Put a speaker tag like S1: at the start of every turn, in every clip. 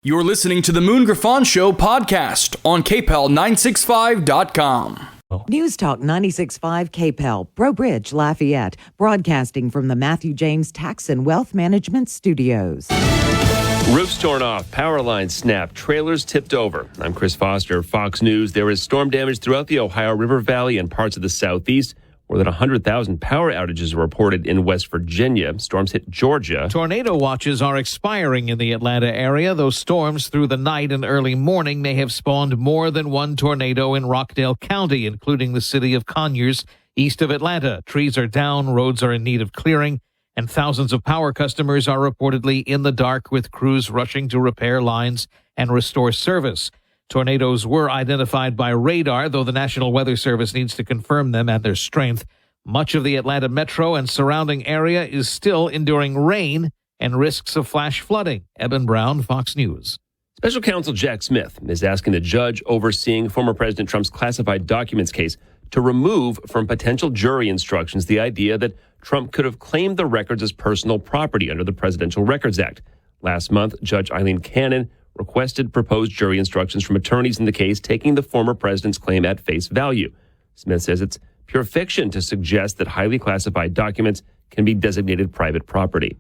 S1: You're listening to the Moon Griffon Show podcast on KPEL965.com.
S2: News Talk 96.5 KPEL, Breaux Bridge, Lafayette, broadcasting from the Matthew James Tax and Wealth Management Studios.
S3: Roofs torn off, power lines snapped, trailers tipped over. I'm Chris Foster, Fox News. There is storm damage throughout the Ohio River Valley and parts of the southeast. More than 100,000 power outages are reported in West Virginia. Storms hit Georgia.
S4: Tornado watches are expiring in the Atlanta area. Those storms through the night and early morning may have spawned more than one tornado in Rockdale County, including the city of Conyers, east of Atlanta. Trees are down, roads are in need of clearing, and thousands of power customers are reportedly in the dark, with crews rushing to repair lines and restore service. Tornadoes were identified by radar, though the National Weather Service needs to confirm them and their strength. Much of the Atlanta metro and surrounding area is still enduring rain and risks of flash flooding. Eben Brown, Fox News.
S3: Special counsel Jack Smith is asking the judge overseeing former President Trump's classified documents case to remove from potential jury instructions the idea that Trump could have claimed the records as personal property under the Presidential Records Act. Last month, Judge Eileen Cannon requested proposed jury instructions from attorneys in the case, taking the former president's claim at face value. Smith says it's pure fiction to suggest that highly classified documents can be designated private property.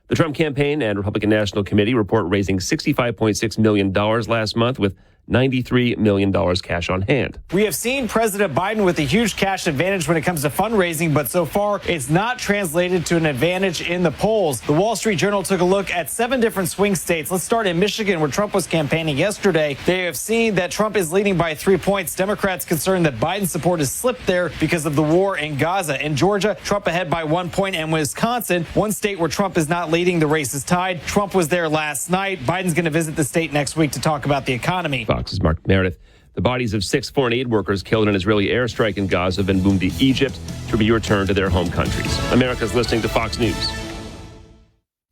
S3: The Trump campaign and Republican National Committee report raising $65.6 million last month, with $93 million cash on hand.
S5: We have seen President Biden with a huge cash advantage when it comes to fundraising, but so far it's not translated to an advantage in the polls. The Wall Street Journal took a look at 7 different swing states. Let's start in Michigan, where Trump was campaigning yesterday. They have seen that Trump is leading by 3 points. Democrats concerned that Biden's support has slipped there because of the war in Gaza. In Georgia, Trump ahead by 1 point, and Wisconsin, one state where Trump is not leading, the race is tied. Trump was there last night. Biden's going to visit the state next week to talk about the economy.
S3: Fox's Mark Meredith. The bodies of 6 foreign aid workers killed in an Israeli airstrike in Gaza have been moved to Egypt to be returned to their home countries. America's listening to Fox News.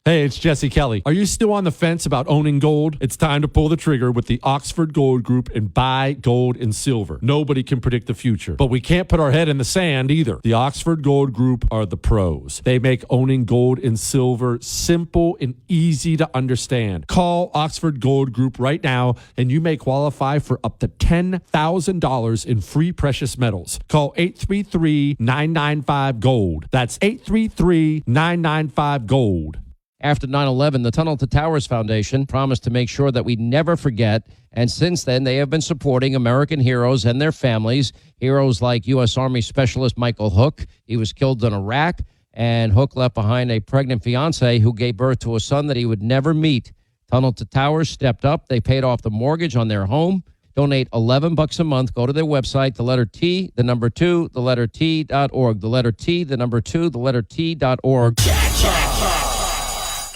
S6: Hey, it's Jesse Kelly. Are you still on the fence about owning gold? It's time to pull the trigger with the Oxford Gold Group and buy gold and silver. Nobody can predict the future, but we can't put our head in the sand either. The Oxford Gold Group are the pros. They make owning gold and silver simple and easy to understand. Call Oxford Gold Group right now, and you may qualify for up to $10,000 in free precious metals. Call 833-995-GOLD. That's 833-995-GOLD.
S7: After 9/11, the Tunnel to Towers Foundation promised to make sure that we never forget, and since then they have been supporting American heroes and their families, heroes like U.S. Army Specialist Michael Hook. He was killed in Iraq, and Hook left behind a pregnant fiancée who gave birth to a son that he would never meet. Tunnel to Towers stepped up. They paid off the mortgage on their home. Donate $11 a month. Go to their website, the letter T, the number 2, the letter T.org. The letter T, the number 2, the letter T.org.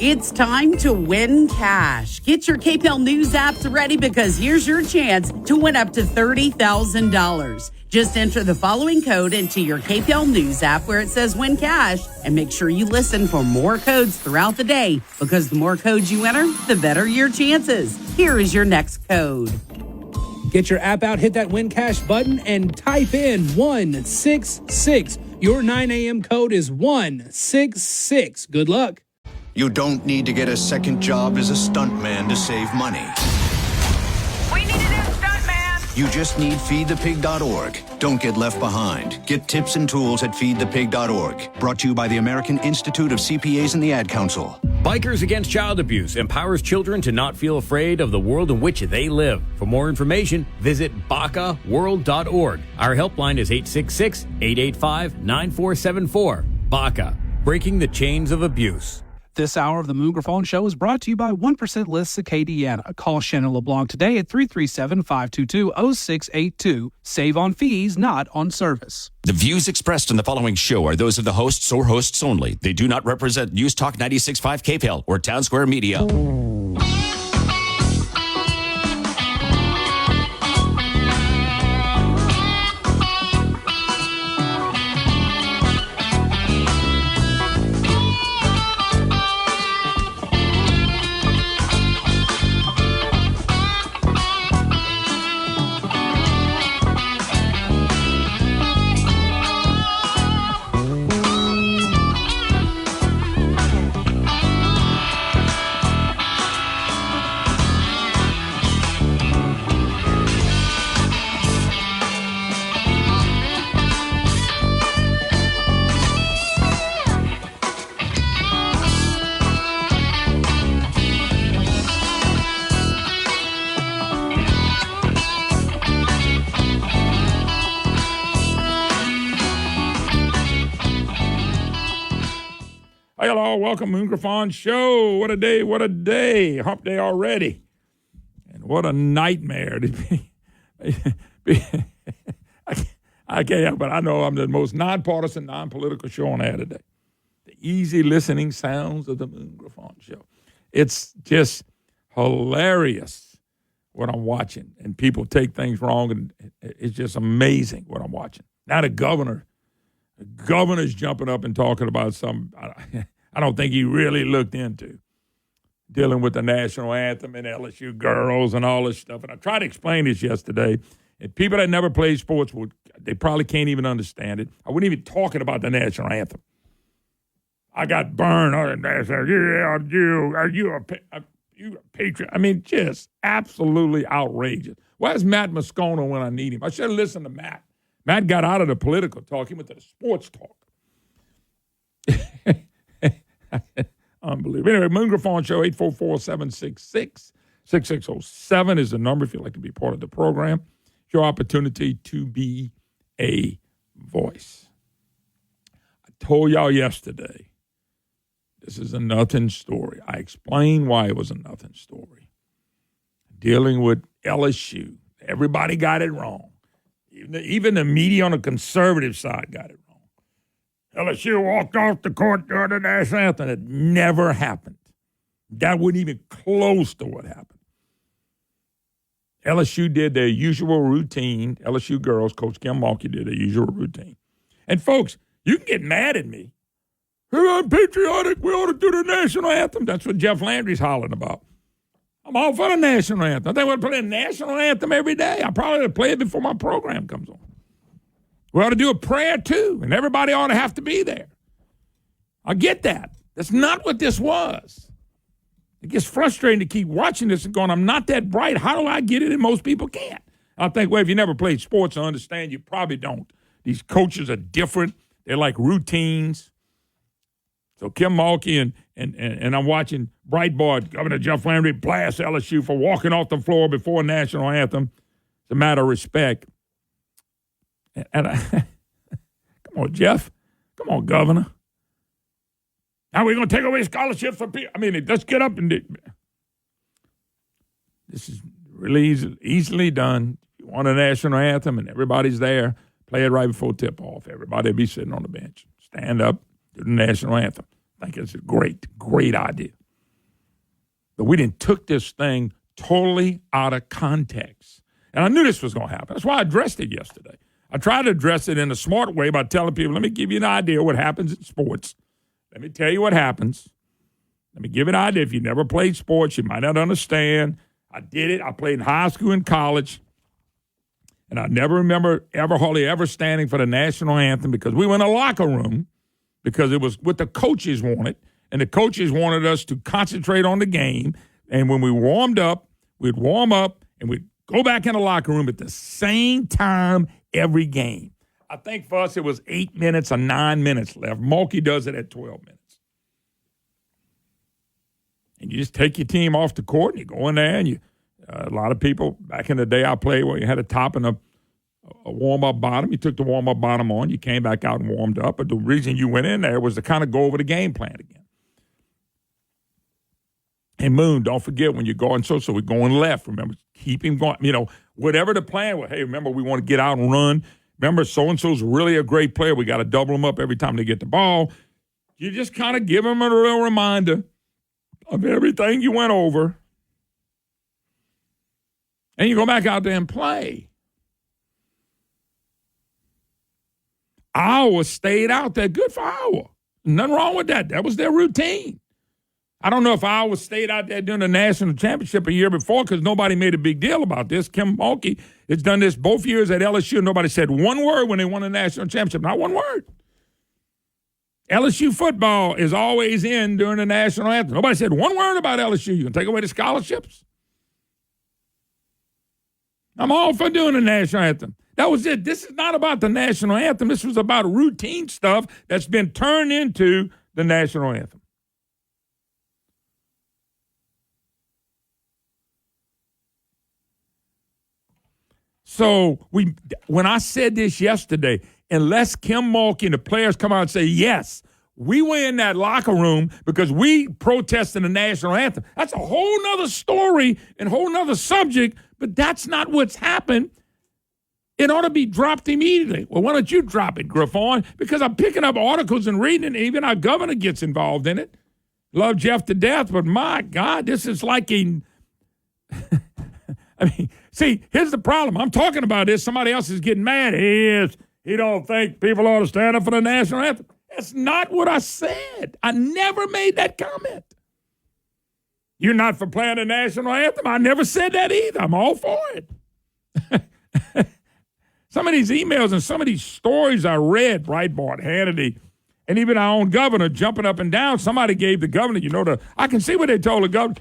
S8: It's time to win cash. Get your KPEL News apps ready, because here's your chance to win up to $30,000. Just enter the following code into your KPEL News app where it says win cash, and make sure you listen for more codes throughout the day, because the more codes you enter, the better your chances. Here is your next code.
S9: Get your app out, hit that win cash button, and type in 166. Your 9 a.m. code is 166. Good luck.
S10: You don't need to get a second job as a stuntman to save money.
S11: We need a new stuntman!
S10: You just need feedthepig.org. Don't get left behind. Get tips and tools at feedthepig.org. Brought to you by the American Institute of CPAs and the Ad Council.
S12: Bikers Against Child Abuse empowers children to not feel afraid of the world in which they live. For more information, visit BACAworld.org. Our helpline is 866-885-9474. BACA, breaking the chains of abuse.
S13: This hour of the Moon Griffon Show is brought to you by 1% Lists Acadiana. Call Shannon LeBlanc today at 337-522-0682. Save on fees, not on service.
S14: The views expressed in the following show are those of the hosts or hosts only. They do not represent News Talk 96.5 KPEL or Town Square Media.
S15: hello, welcome, Moon Griffon Show. What a day, what a day. Hump day already. And what a nightmare to be. I can't help but I know I'm the most nonpartisan, non-political show on air today. The easy listening sounds of the Moon Griffon Show. It's just hilarious what I'm watching. And people take things wrong, and it's just amazing what I'm watching. Now the governor's jumping up and talking about something I don't think he really looked into, dealing with the national anthem and LSU girls and all this stuff. And I tried to explain this yesterday, and people that never played sports, they probably can't even understand it. I wasn't even talking about the national anthem. I got burned on the national anthem. Yeah, are you a patriot? I mean, just absolutely outrageous. Where's Matt Moscona when I need him? I should have listened to Matt. Matt got out of the political talk. He went to the sports talk. Unbelievable. Anyway, Moon Griffon Show, 844-766-6607 is the number if you'd like to be part of the program. It's your opportunity to be a voice. I told y'all yesterday, this is a nothing story. I explained why it was a nothing story. Dealing with LSU. Everybody got it wrong. Even the media on the conservative side got it wrong. LSU walked off the court during the national anthem. It never happened. That wasn't even close to what happened. LSU did their usual routine. LSU girls, Coach Kim Mulkey did their usual routine. And folks, you can get mad at me. Hey, I'm patriotic. We ought to do the national anthem. That's what Jeff Landry's hollering about. I'm all for the national anthem. They want to play the national anthem every day. I probably ought to play it before my program comes on. We ought to do a prayer, too, and everybody ought to have to be there. I get that. That's not what this was. It gets frustrating to keep watching this and going, I'm not that bright. How do I get it? And most people can't. I think, well, if you never played sports, I understand you probably don't. These coaches are different. They're like routines. So Kim Mulkey and I'm watching Breitbart, Governor Jeff Landry blast LSU for walking off the floor before a national anthem. It's a matter of respect. And come on, Jeff. Come on, Governor. Now we're going to take away scholarships for people. I mean, let's get up and do. This is really easily done. You want a national anthem and everybody's there, play it right before tip-off. Everybody will be sitting on the bench. Stand up. The national anthem. I think it's a great idea. But we didn't took this thing totally out of context. And I knew this was going to happen. That's why I addressed it yesterday. I tried to address it in a smart way by telling people, let me give you an idea of what happens in sports. Let me tell you what happens. Let me give you an idea. If you never played sports, you might not understand. I did it. I played in high school and college. And I never remember hardly ever standing for the national anthem because we were in a locker room because it was what the coaches wanted, and the coaches wanted us to concentrate on the game. And when we warmed up, we'd warm up, and we'd go back in the locker room at the same time every game. I think for us it was 8 minutes or 9 minutes left. Mulkey does it at 12 minutes. And you just take your team off the court, and you go in there, and a lot of people, back in the day I played where you had a top and a warm-up bottom. You took the warm-up bottom on. You came back out and warmed up. But the reason you went in there was to kind of go over the game plan again. And Moon, don't forget when you're going so we're going left. Remember, keep him going. You know, whatever the plan was. Hey, remember, we want to get out and run. Remember, so-and-so's really a great player. We got to double them up every time they get the ball. You just kind of give them a little reminder of everything you went over. And you go back out there and play. Iowa stayed out there. Good for Iowa. Nothing wrong with that. That was their routine. I don't know if Iowa stayed out there during the national championship a year before because nobody made a big deal about this. Kim Mulkey has done this both years at LSU. Nobody said one word when they won the national championship. Not one word. LSU football is always in during the national anthem. Nobody said one word about LSU. You can take away the scholarships. I'm all for doing the national anthem. That was it. This is not about the national anthem. This was about routine stuff that's been turned into the national anthem. So when I said this yesterday, unless Kim Mulkey and the players come out and say, yes, We were in that locker room because we protested the national anthem. That's a whole nother story and a whole nother subject, but that's not what's happened. It ought to be dropped immediately. Well, why don't you drop it, Griffon? Because I'm picking up articles and reading it. Even our governor gets involved in it. Love Jeff to death, but my God, this is like a... I mean, see, here's the problem. I'm talking about this. Somebody else is getting mad. He don't think people ought to stand up for the national anthem. That's not what I said. I never made that comment. You're not for playing the national anthem? I never said that either. I'm all for it. Some of these emails and some of these stories I read, Breitbart, Hannity, and even our own governor jumping up and down. Somebody gave the governor, I can see what they told the governor.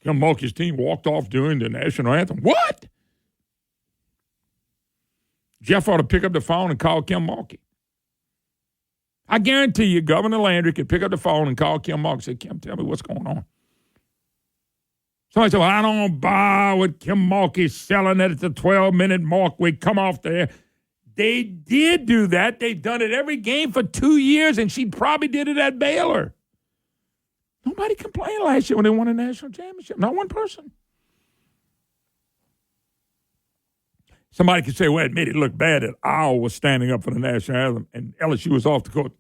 S15: Kim Mulkey's team walked off during the national anthem. What? Jeff ought to pick up the phone and call Kim Mulkey. I guarantee you, Governor Landry could pick up the phone and call Kim Mulkey and say, Kim, tell me what's going on. Somebody said, well, I don't buy what Kim Mulkey's selling it at the 12-minute mark. We come off there. They did do that. They've done it every game for 2 years, and she probably did it at Baylor. Nobody complained last year when they won a national championship. Not one person. Somebody could say, well, it made it look bad that Iowa was standing up for the national anthem and LSU was off the court.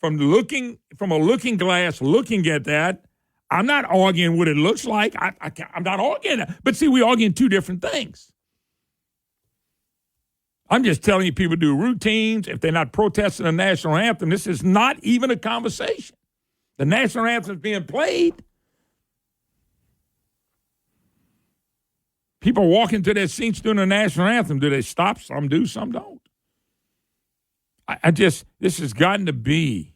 S15: From a looking glass, looking at that, I'm not arguing what it looks like. I'm not arguing that. But see, we're arguing two different things. I'm just telling you, people do routines. If they're not protesting the national anthem, this is not even a conversation. The national anthem is being played. People walk into their seats during the national anthem. Do they stop? Some do, some don't. This has gotten to be,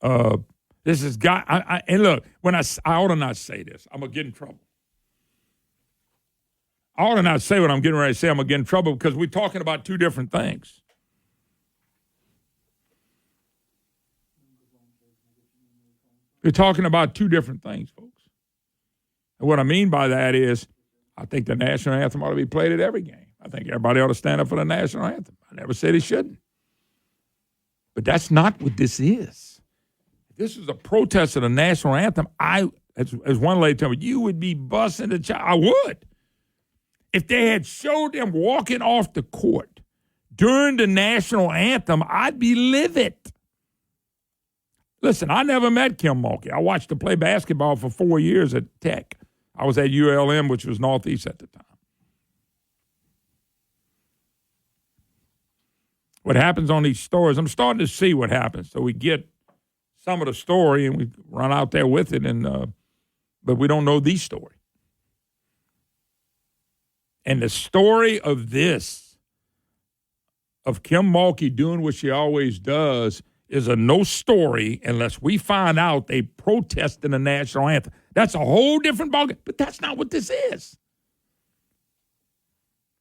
S15: and look, I ought to not say this. I'm going to get in trouble. I ought to not say what I'm getting ready to say. I'm going to get in trouble because we're talking about two different things. We're talking about two different things, folks. And what I mean by that is I think the national anthem ought to be played at every game. I think everybody ought to stand up for the national anthem. I never said he shouldn't. But that's not what this is. If this is a protest of the national anthem, as one lady told me, you would be busting the child. I would. If they had showed them walking off the court during the national anthem, I'd be livid. Listen, I never met Kim Mulkey. I watched her play basketball for 4 years at Tech. I was at ULM, which was Northeast at the time. What happens on these stories, I'm starting to see what happens. So we get some of the story and we run out there with it, but we don't know the story. And the story of this, of Kim Mulkey doing what she always does, is a no story unless we find out they protest in the national anthem. That's a whole different ballgame, but that's not what this is.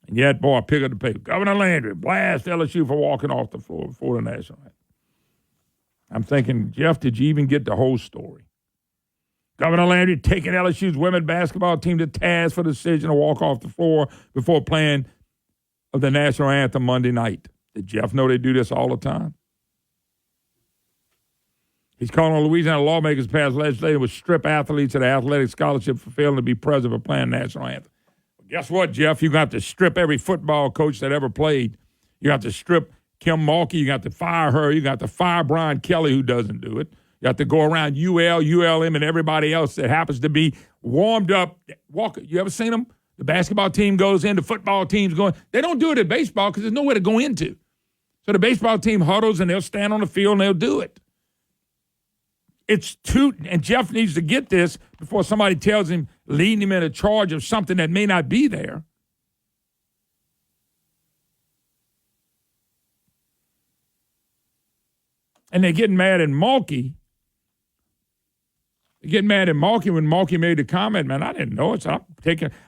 S15: And yet, boy, I pick up the paper. Governor Landry blast LSU for walking off the floor before the national anthem. I'm thinking, Jeff, did you even get the whole story? Governor Landry taking LSU's women's basketball team to task for the decision to walk off the floor before playing of the national anthem Monday night. Did Jeff know they do this all the time? He's calling on Louisiana lawmakers to pass legislation would strip athletes of the athletic scholarship for failing to be present for playing national anthem. Well, guess what, Jeff? You're going to have to strip every football coach that ever played. You have to strip Kim Mulkey. You got to fire her. You got to fire Brian Kelly, who doesn't do it. You have to go around ULM, and everybody else that happens to be warmed up. You ever seen them? The basketball team goes in, the football team's going. They don't do it at baseball because there's nowhere to go into. So the baseball team huddles, and they'll stand on the field, and they'll do it. It's too, and Jeff needs to get this before somebody tells him, leading him in a charge of something that may not be there. And they're getting mad at Mulkey. They're getting mad at Mulkey when Mulkey made the comment, man, I didn't know it. So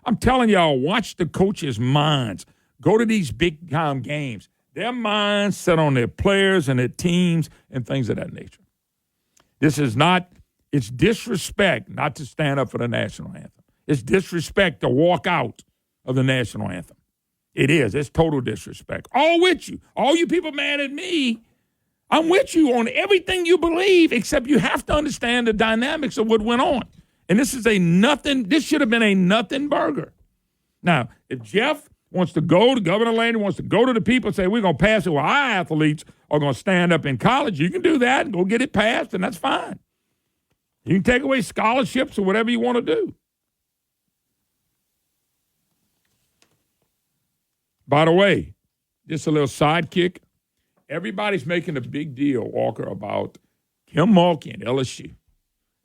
S15: I'm telling y'all, watch the coaches' minds. Go to these big-time games. Their minds set on their players and their teams and things of that nature. This is not, it's disrespect not to stand up for the national anthem. It's disrespect to walk out of the national anthem. It is. It's total disrespect. All with you. All you people mad at me. I'm with you on everything you believe, except you have to understand the dynamics of what went on. And this should have been a nothing burger. Now, if Jeff wants to go to Governor Landry, wants to go to the people and say, we're going to pass it, well, our athletes are going to stand up in college, you can do that and go get it passed, and that's fine. You can take away scholarships or whatever you want to do. By the way, just a little sidekick. Everybody's making a big deal, Walker, about Kim Mulkey and LSU.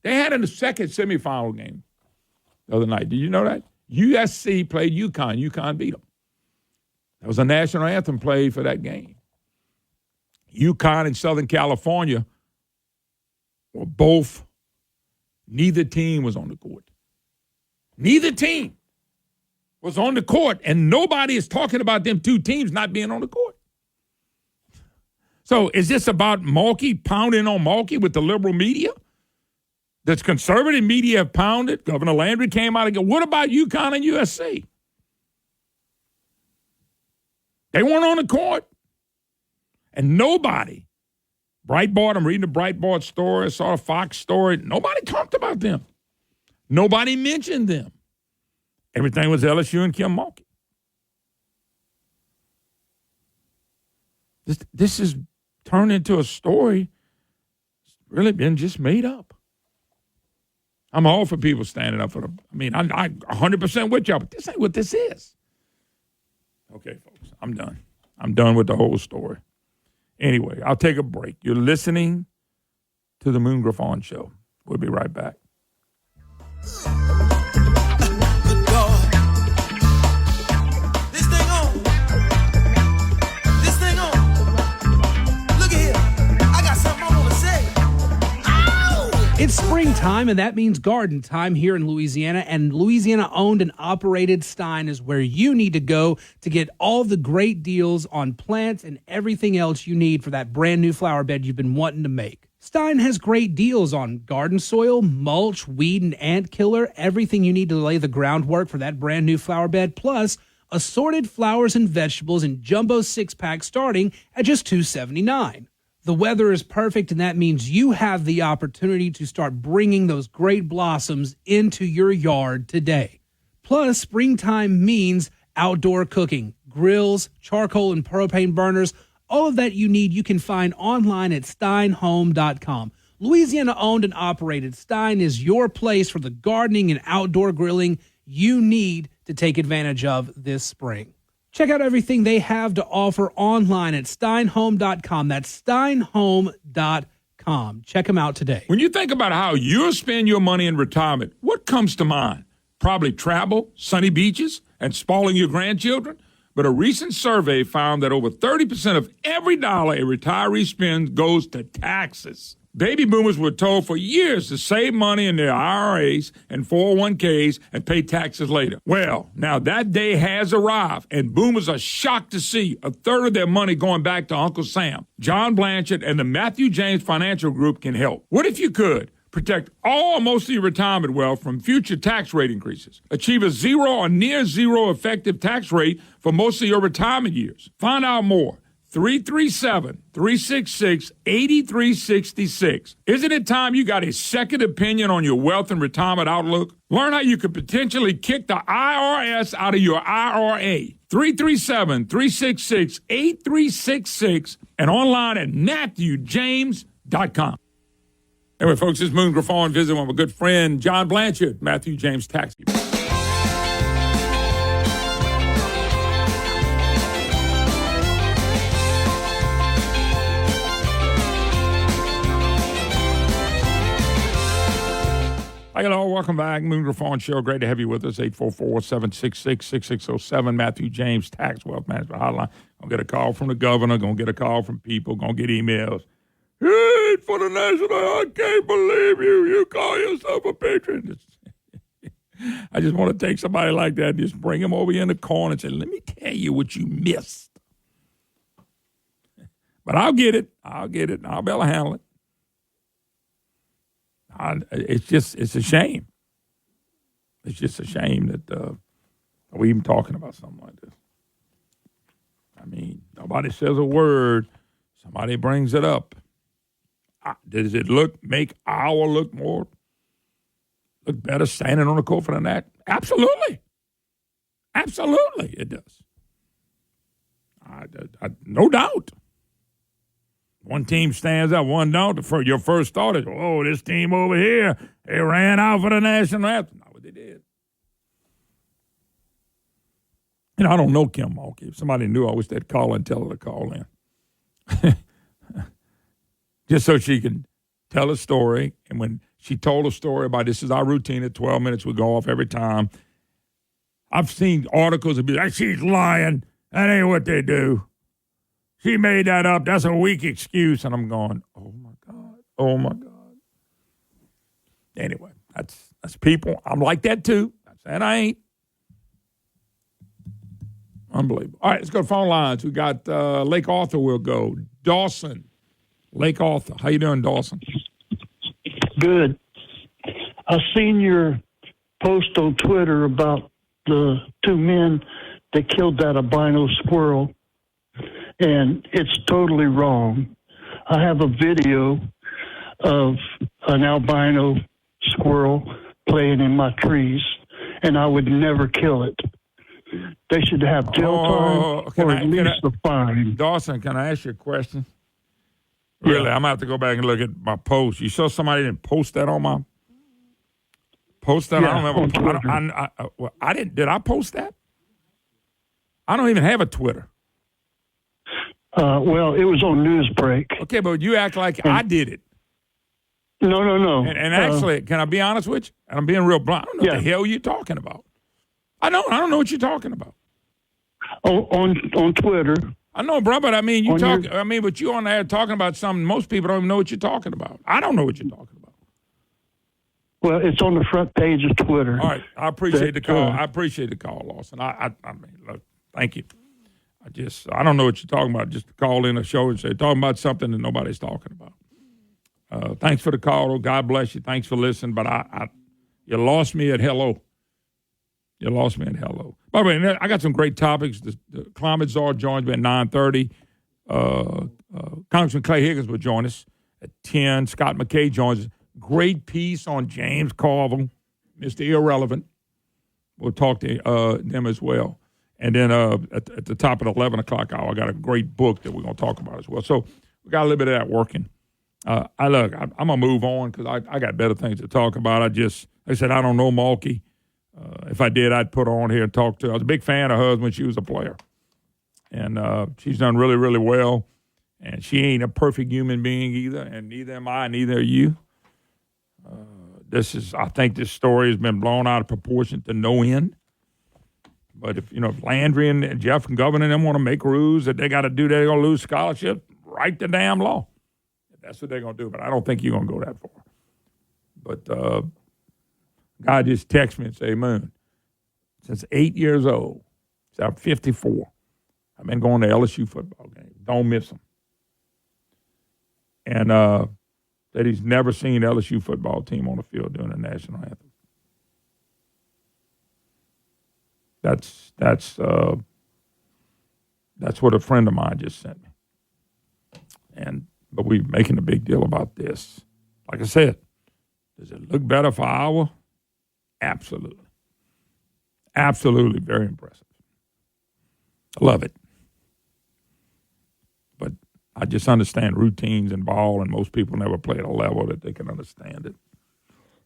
S15: They had in the second semifinal game the other night. Did you know that? USC played UConn. UConn beat them. That was a national anthem played for that game. UConn and Southern California were both, neither team was on the court. Neither team was on the court, and nobody is talking about them two teams not being on the court. So is this about Mulkey pounding on Mulkey with the liberal media? That's conservative media have pounded. Governor Landry came out again. What about UConn and USC? They weren't on the court. And nobody, Breitbart, I'm reading the Breitbart story, I saw a Fox story, nobody talked about them. Nobody mentioned them. Everything was LSU and Kim Mulkey. This has turned into a story that's really been just made up. I'm all for people standing up for them. I mean, I'm 100% with y'all, but this ain't what this is. Okay, folks, I'm done. I'm done with the whole story. Anyway, I'll take a break. You're listening to the Moon Griffon Show. We'll be right back.
S9: It's springtime, and that means garden time here in Louisiana, and Louisiana-owned and operated Stein is where you need to go to get all the great deals on plants and everything else you need for that brand new flower bed you've been wanting to make. Stein has great deals on garden soil, mulch, weed, and ant killer, everything you need to lay the groundwork for that brand new flower bed, plus assorted flowers and vegetables in jumbo 6-packs starting at just $2.79. The weather is perfect, and that means you have the opportunity to start bringing those great blossoms into your yard today. Plus, springtime means outdoor cooking, grills, charcoal and propane burners, all of that you need you can find online at steinhome.com. Louisiana-owned and operated, Stein is your place for the gardening and outdoor grilling you need to take advantage of this spring. Check out everything they have to offer online at steinhome.com. That's steinhome.com. Check them out today.
S15: When you think about how you'll spend your money in retirement, what comes to mind? Probably travel, sunny beaches, and spoiling your grandchildren. But a recent survey found that over 30% of every dollar a retiree spends goes to taxes. Baby boomers were told for years to save money in their IRAs and 401ks and pay taxes later. Well, now that day has arrived, and boomers are shocked to see a third of their money going back to Uncle Sam. John Blanchard and the Matthew James Financial Group can help. What if you could protect all or most of your retirement wealth from future tax rate increases? Achieve a zero or near zero effective tax rate for most of your retirement years. Find out more. 337-366-8366. Isn't it time you got a second opinion on your wealth and retirement outlook? Learn how you could potentially kick the IRS out of your IRA. 337-366-8366 and online at MatthewJames.com. Anyway, folks, this is Moon Griffon visiting with my good friend John Blanchard, Matthew James Tax. Hi, hello. Welcome back. Moon Griffon Show. Great to have you with us. 844-766-6607. Matthew James Tax Wealth Management Hotline. Gonna get a call from the governor. Gonna get a call from people. Gonna get emails. Hey, for the national, I can't believe you. You call yourself a patriot. I just want to take somebody like that and just bring him over here in the corner and say, let me tell you what you missed. But I'll get it. I'll be able to handle it. It's a shame. It's just a shame that we're even talking about something like this. I mean, nobody says a word Somebody brings it up. Does it make Iowa look better standing on the court for the Nat? Absolutely. Absolutely, it does. No doubt. One team stands out, one don't. For your first thought is, oh, this team over here, they ran out for the national anthem. Not what they did. And I don't know Kim Mulkey. If somebody knew, I wish they'd call and tell her to call in. Just so she can tell a story. And when she told a story about this is our routine at 12 minutes, we go off every time. I've seen articles that be like, she's lying. That ain't what they do. She made that up. That's a weak excuse. And I'm going, oh, my God. Oh, my God. Anyway, that's people. I'm like that, too. Not saying I ain't. Unbelievable. All right, let's go to phone lines. We got Lake Arthur will go. Dawson. Lake Arthur. How you doing, Dawson?
S16: Good. I seen your post on Twitter about the two men that killed that albino squirrel, and it's totally wrong. I have a video of an albino squirrel playing in my trees, and I would never kill it. They should have jail time or at least a fine.
S15: Dawson, can I ask you a question? Really, I'm going to have to go back and look at my post. You saw somebody didn't post that on my post that?
S16: Yeah,
S15: I don't remember. I didn't. Did I post that? I don't even have a Twitter.
S16: Well, it was on Newsbreak.
S15: Okay, but you act like I did it.
S16: No.
S15: And actually, can I be honest with you? And I'm being real blunt. I don't know what the hell you're talking about. I don't know what you're talking about.
S16: On Twitter.
S15: I know, bro, but I mean, but you on there talking about something most people don't even know what you're talking about. I don't know what you're talking about.
S16: Well, it's on the front page of Twitter.
S15: All right, I appreciate the call. I appreciate the call, Lawson. I mean, look, thank you. I don't know what you're talking about. Just call in a show and say talking about something that nobody's talking about. Thanks for the call. God bless you. Thanks for listening. But you lost me at hello. You lost me at hello. By the way, I got some great topics. The climate czar joins me at 9:30. Congressman Clay Higgins will join us at 10. Scott McKay joins us. Great piece on James Carville, Mr. Irrelevant. We'll talk to them as well. And then at the top of the 11 o'clock hour, I got a great book that we're going to talk about as well. So we got a little bit of that working. I'm going to move on because I got better things to talk about. I said, I don't know Mulkey. If I did, I'd put her on here and talk to her. I was a big fan of hers when she was a player. And she's done really, really well. And she ain't a perfect human being either, and neither am I, neither are you. I think this story has been blown out of proportion to no end. But if Landry and Jeff and Governor and them want to make rules that they got to do, they're going to lose scholarships, write the damn law. That's what they're going to do. But I don't think you're going to go that far. But guy just texted me and say, Moon, since 8 years old, since I'm 54, I've been going to LSU football games. Don't miss them. And that he's never seen LSU football team on the field during the national anthem. That's what a friend of mine just sent me. But we're making a big deal about this. Like I said, does it look better for Iowa? Absolutely. Absolutely very impressive. I love it. But I just understand routines and ball, and most people never play at a level that they can understand it.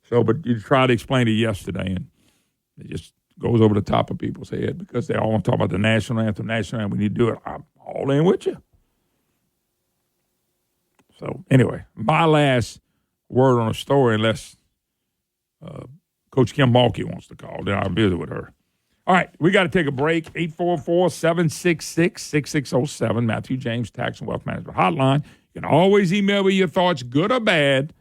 S15: So, but you tried to explain it yesterday, and it just goes over the top of people's head because they all want to talk about the national anthem. We need to do it. I'm all in with you. So, anyway, my last word on the story, unless Coach Kim Mulkey wants to call, then I'll visit with her. All right, we got to take a break. 844-766-6607, Matthew James Tax and Wealth Management Hotline. You can always email me your thoughts, good or bad,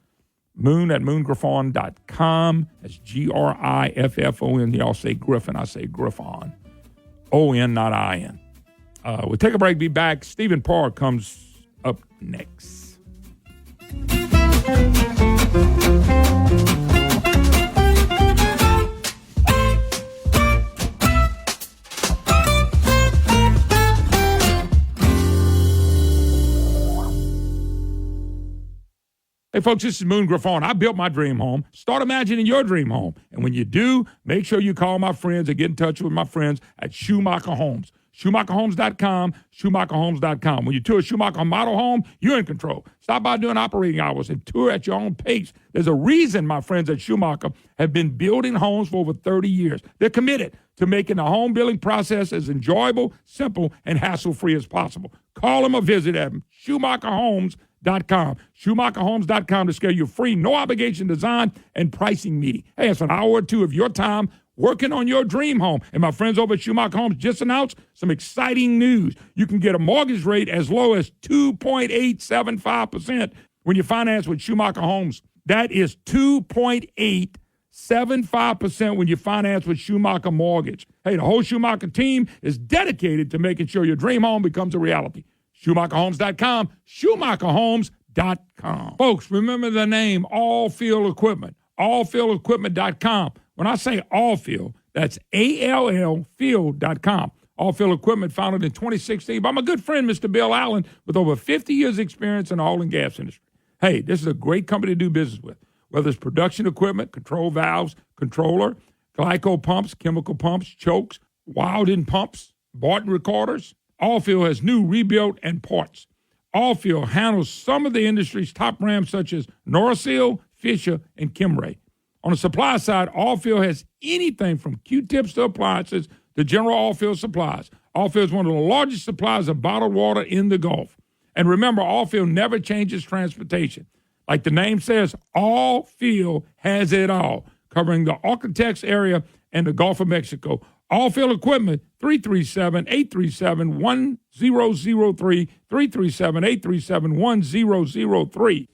S15: moon@moongriffon.com. That's Griffon. Y'all say Griffin, I say Griffon. O-N, not I-N. We'll take a break, be back. Stephen Parr comes up next. Hey, folks, this is Moon Griffon. I built my dream home. Start imagining your dream home. And when you do, make sure you call my friends or get in touch with my friends at Schumacher Homes. SchumacherHomes.com, SchumacherHomes.com. When you tour Schumacher Model Home, you're in control. Stop by during operating hours and tour at your own pace. There's a reason my friends at Schumacher have been building homes for over 30 years. They're committed to making the home building process as enjoyable, simple, and hassle-free as possible. Call them or visit them. SchumacherHomes.com. SchumacherHomes.com to schedule your free, no-obligation design and pricing meeting. Hey, it's an hour or two of your time working on your dream home. And my friends over at Schumacher Homes just announced some exciting news. You can get a mortgage rate as low as 2.875% when you finance with Schumacher Homes. That is 2.875% when you finance with Schumacher Mortgage. Hey, the whole Schumacher team is dedicated to making sure your dream home becomes a reality. SchumacherHomes.com, SchumacherHomes.com. Folks, remember the name All Field Equipment, allfieldequipment.com. When I say All Field, that's ALL Field.com. All Field Equipment, founded in 2016 by my good friend, Mr. Bill Allen, with over 50 years' experience in the oil and gas industry. Hey, this is a great company to do business with. Whether it's production equipment, control valves, controller, glyco pumps, chemical pumps, chokes, Wilden pumps, Barton recorders, Allfield has new rebuilt and parts. Allfield handles some of the industry's top brands such as Norseal, Fisher, and Kimray. On the supply side, Allfield has anything from Q-tips to appliances to general Allfield supplies. Allfield is one of the largest suppliers of bottled water in the Gulf. And remember, Allfield never changes transportation. Like the name says, Allfield has it all, covering the Architects area and the Gulf of Mexico. Allfield Equipment, 337-837-1003, 337-837-1003.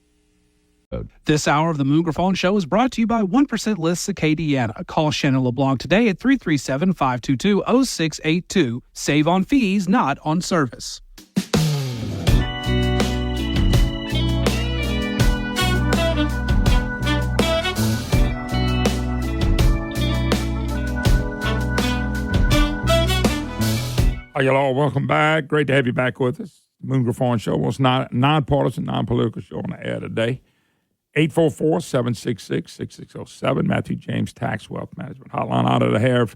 S13: This hour of the Moon Griffon Show is brought to you by 1% Lists Acadiana. Call Shannon LeBlanc today at 337-522-0682. Save on fees, not on service.
S15: All y'all all welcome back. Great to have you back with us. Moon Griffon Show was not nonpartisan, non-political show on the air today. 844-766-6607, Matthew James Tax Wealth Management Hotline. Out of the hair,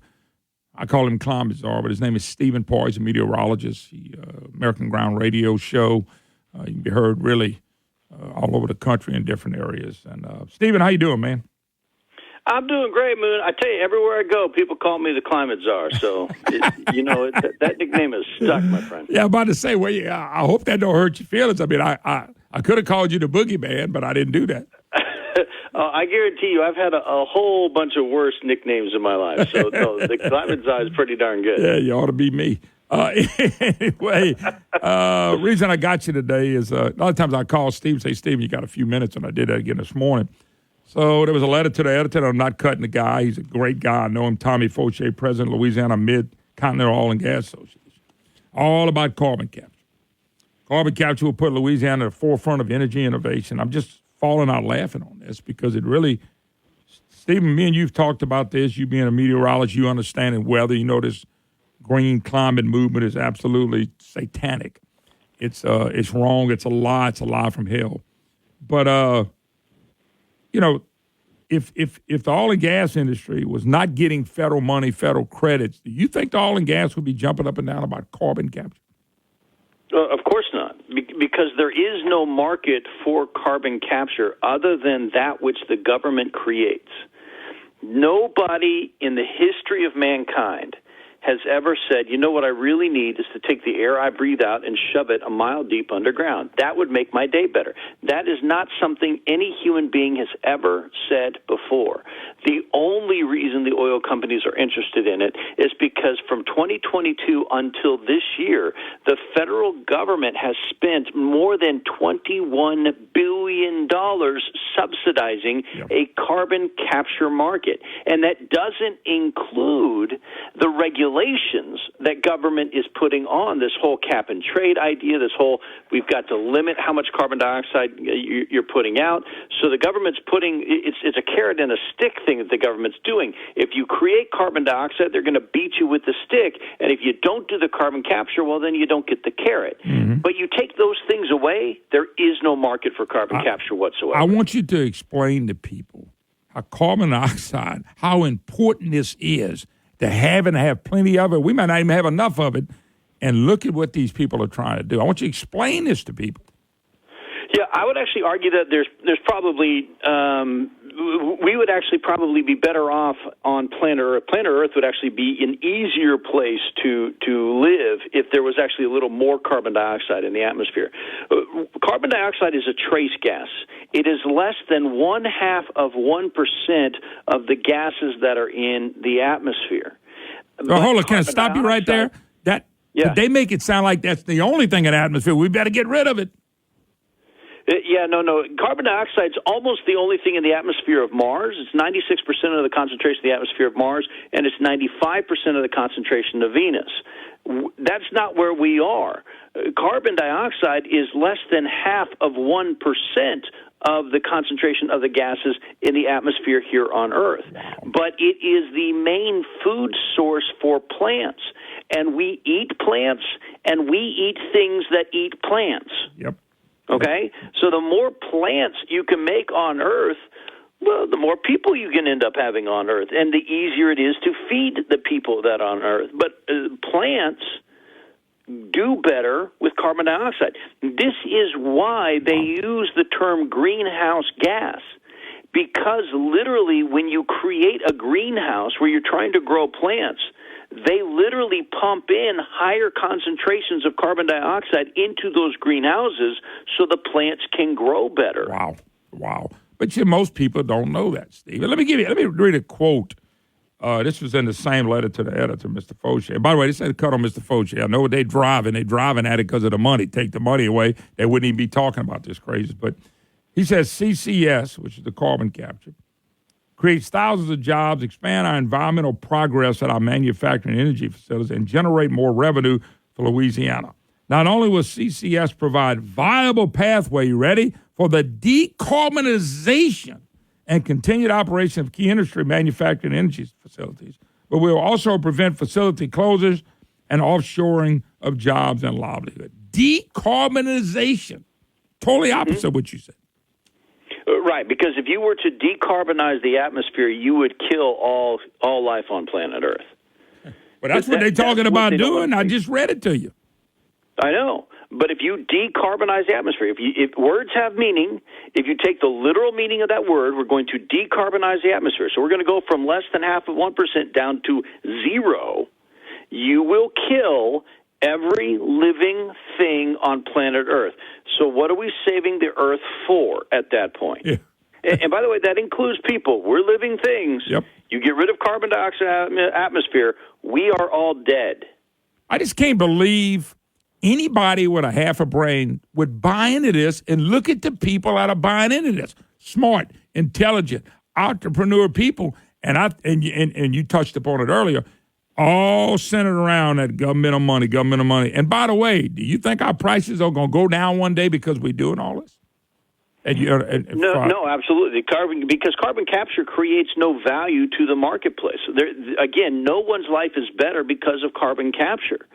S15: I call him Climate Czar, but his name is Stephen Poy. He's a meteorologist. He American Ground Radio Show. You can be heard really all over the country in different areas. And Stephen, how you doing, man?
S17: I'm doing great, Moon. I tell you, everywhere I go, people call me the Climate Czar. So, that nickname is stuck, my friend.
S15: Yeah, I'm about to say, well, yeah, I hope that don't hurt your feelings. I mean, I could have called you the boogeyman, but I didn't do that.
S17: I guarantee you, I've had a whole bunch of worse nicknames in my life. So no, the Climate Czar is pretty darn good.
S15: Yeah, you ought to be me. Anyway, reason I got you today is a lot of times I call Steve and say, Steve, you got a few minutes, and I did that again this morning. So there was a letter to the editor. I'm not cutting the guy. He's a great guy. I know him, Tommy Fauché, president of Louisiana Mid-Continental Oil and Gas Association. All about carbon capture. Carbon capture will put Louisiana at the forefront of energy innovation. I'm just falling out laughing on this because it really, Stephen, me and you've talked about this. You being a meteorologist, you understanding weather. You know this green climate movement is absolutely satanic. It's wrong. It's a lie. It's a lie from hell. But, if the oil and gas industry was not getting federal money, federal credits, do you think the oil and gas would be jumping up and down about carbon capture?
S17: Of course not, because there is no market for carbon capture other than that which the government creates. Nobody in the history of mankind has ever said, you know what I really need is to take the air I breathe out and shove it a mile deep underground. That would make my day better. That is not something any human being has ever said before. The only reason the oil companies are interested in it is because from 2022 until this year, the federal government has spent more than $21 billion subsidizing a carbon capture market. And that doesn't include the regulations that government is putting on this whole cap and trade idea, this whole we've got to limit how much carbon dioxide you're putting out. So the government's putting it's a carrot and a stick thing that the government's doing. If you create carbon dioxide, they're going to beat you with the stick, and if you don't do the carbon capture, well, then you don't get the carrot. But you take those things away, there is no market for carbon capture whatsoever.
S15: I want you to explain to people how carbon dioxide, how important this is to have and have plenty of it. We might not even have enough of it. And look at what these people are trying to do. I want you to explain this to people.
S17: Yeah, I would actually argue that there's probably we would actually probably be better off on planet Earth. Planet Earth would actually be an easier place to live if there was actually a little more carbon dioxide in the atmosphere. Carbon dioxide is a trace gas. It is less than 0.5% of the gases that are in the atmosphere.
S15: Hold on, can I stop you right there? They make it sound like that's the only thing in the atmosphere. We better get rid of it.
S17: No. Carbon dioxide is almost the only thing in the atmosphere of Mars. It's 96% of the concentration of the atmosphere of Mars, and it's 95% of the concentration of Venus. That's not where we are. Carbon dioxide is less than 0.5% of the concentration of the gases in the atmosphere here on Earth. But it is the main food source for plants. And we eat plants, and we eat things that eat plants.
S15: Yep.
S17: Okay? So the more plants you can make on Earth, well, the more people you can end up having on Earth, and the easier it is to feed the people that are on Earth. But plants do better with carbon dioxide. This is why they use the term greenhouse gas, because literally when you create a greenhouse where you're trying to grow plants, they literally pump in higher concentrations of carbon dioxide into those greenhouses so the plants can grow better.
S15: Wow. But most people don't know that, Steve. Let me read a quote. This was in the same letter to the editor, Mr. Fauché. By the way, this ain't a cut on Mr. Fauché. I know they're driving at it because of the money. Take the money away, they wouldn't even be talking about this crazy. But he says CCS, which is the carbon capture, creates thousands of jobs, expand our environmental progress at our manufacturing energy facilities, and generate more revenue for Louisiana. Not only will CCS provide viable pathway, you ready, for the decarbonization and continued operation of key industry manufacturing energy facilities, but will also prevent facility closures and offshoring of jobs and livelihood. Decarbonization. Totally opposite of what you said.
S17: Right, because if you were to decarbonize the atmosphere, you would kill all life on planet Earth.
S15: Well, that's what they're talking about doing. I just read it to you.
S17: I know. But if you decarbonize the atmosphere, if words have meaning, if you take the literal meaning of that word, we're going to decarbonize the atmosphere. So we're going to go from less than 0.5% down to 0. You will kill every living thing on planet Earth. So what are we saving the Earth for at that point?
S15: Yeah.
S17: And by the way, that includes people. We're living things.
S15: Yep.
S17: You get rid of carbon dioxide atmosphere, we are all dead.
S15: I just can't believe anybody with a half a brain would buy into this, and look at the people that are buying into this. Smart, intelligent, entrepreneur people. And you touched upon it earlier, all centered around that governmental money. And by the way, do you think our prices are going to go down one day because we're doing all this?
S17: No, absolutely. Because carbon capture creates no value to the marketplace. Again, no one's life is better because of carbon capture.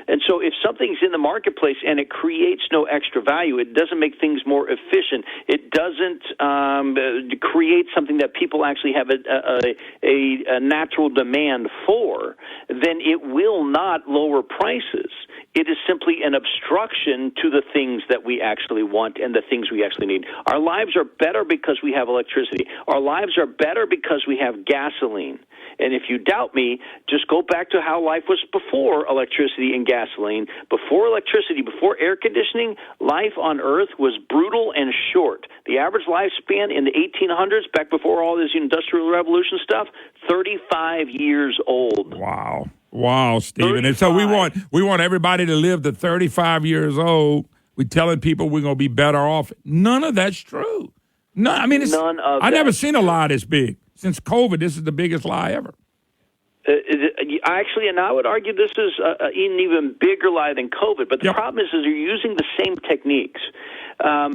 S17: And so if something's in the marketplace and it creates no extra value, it doesn't make things more efficient, it doesn't create something that people actually have a natural demand for, then it will not lower prices. It is simply an obstruction to the things that we actually want and the things we actually need. Our lives are better because we have electricity. Our lives are better because we have gasoline. And if you doubt me, just go back to how life was before electricity and gasoline. Before electricity, before air conditioning, life on Earth was brutal and short. The average lifespan in the 1800s, back before all this Industrial Revolution stuff, 35 years old.
S15: Wow, Stephen. And so we want everybody to live to 35 years old. We're telling people we're going to be better off. None of that's true. No, I mean, I've never seen a lie this big. Since COVID, this is the biggest lie ever.
S17: Actually, and I would argue this is an even bigger lie than COVID. But the problem is you're using the same techniques.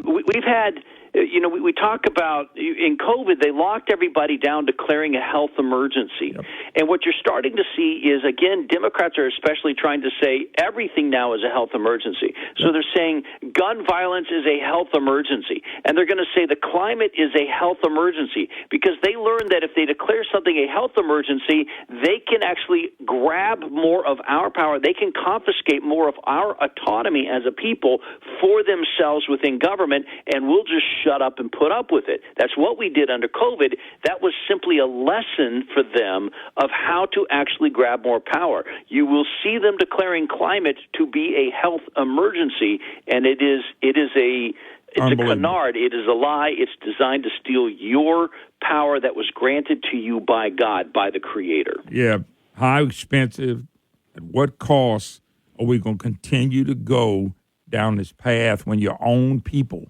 S17: We've had, we talk about in COVID, they locked everybody down, declaring a health emergency. And what you're starting to see is, again, Democrats are especially trying to say everything now is a health emergency. So they're saying gun violence is a health emergency. And they're going to say the climate is a health emergency because they learned that if they declare something a health emergency, they can actually grab more of our power. They can confiscate more of our autonomy as a people for themselves within government, and we'll just shut up and put up with it. That's what we did under COVID. That was simply a lesson for them of how to actually grab more power. You will see them declaring climate to be a health emergency, and it's a canard. It is a lie. It's designed to steal your power that was granted to you by God, by the Creator.
S15: Yeah. How expensive, at what cost are we going to continue to go down this path when your own people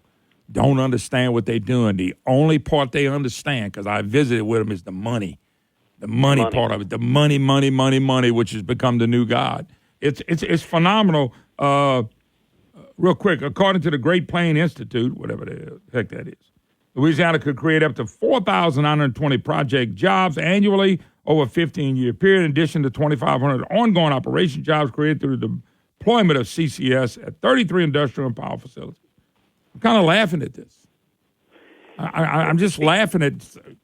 S15: don't understand what they're doing? The only part they understand, because I visited with them, is the money. The money part of it. The money, which has become the new God. It's phenomenal. Real quick, according to the Great Plains Institute, whatever the heck that is, Louisiana could create up to 4,920 project jobs annually over a 15-year period, in addition to 2,500 ongoing operation jobs created through the deployment of CCS at 33 industrial and power facilities. I'm kind of laughing at this. I'm just laughing at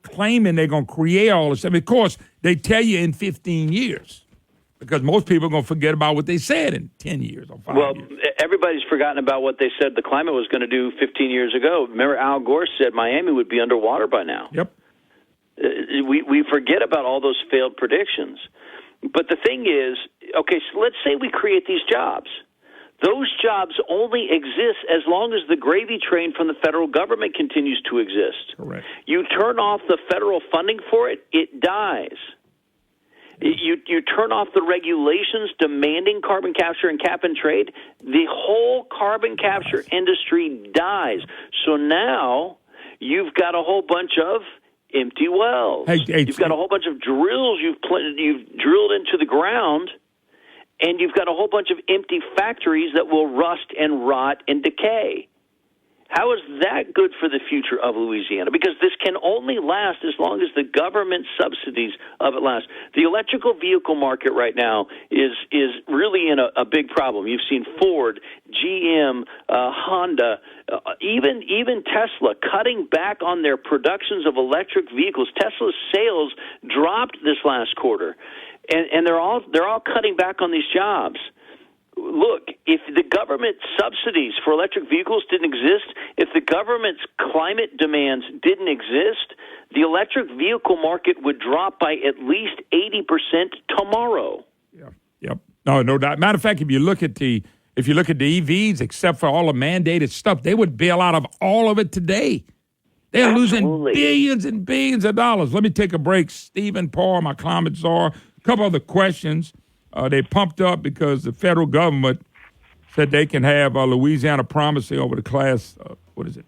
S15: claiming they're going to create all this. I mean, of course, they tell you in 15 years because most people are going to forget about what they said in 10 years or 5 years. Well,
S17: everybody's forgotten about what they said the climate was going to do 15 years ago. Remember, Al Gore said Miami would be underwater by now.
S15: Yep.
S17: We forget about all those failed predictions. But the thing is, okay, so let's say we create these jobs. Those jobs only exist as long as the gravy train from the federal government continues to exist.
S15: Correct.
S17: You turn off the federal funding for it, it dies. You turn off the regulations demanding carbon capture and cap and trade, the whole carbon capture industry dies. So now you've got a whole bunch of empty wells. You've got a whole bunch of drills you've drilled into the ground, and you've got a whole bunch of empty factories that will rust and rot and decay. How is that good for the future of Louisiana? Because this can only last as long as the government subsidies of it last. The electrical vehicle market right now is really in a big problem. You've seen Ford, GM, Honda, even Tesla cutting back on their productions of electric vehicles. Tesla's sales dropped this last quarter, and they're all cutting back on these jobs. Look, if the government subsidies for electric vehicles didn't exist, if the government's climate demands didn't exist, the electric vehicle market would drop by at least 80% tomorrow.
S15: Yep. No doubt. Matter of fact, if you look at the EVs, except for all the mandated stuff, they would bail out of all of it today. They're losing billions and billions of dollars. Let me take a break. Stephen Parr, my climate czar, a couple other questions. They pumped up because the federal government said they can have Louisiana promising over the class,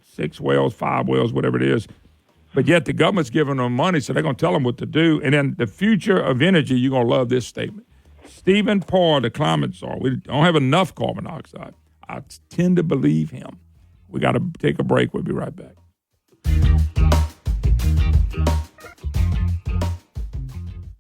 S15: 6 wells, 5 wells, whatever it is. But yet the government's giving them money, so they're going to tell them what to do. And then the future of energy, you're going to love this statement. Stephen Parr, the climate czar, we don't have enough carbon dioxide. I tend to believe him. We got to take a break. We'll be right back.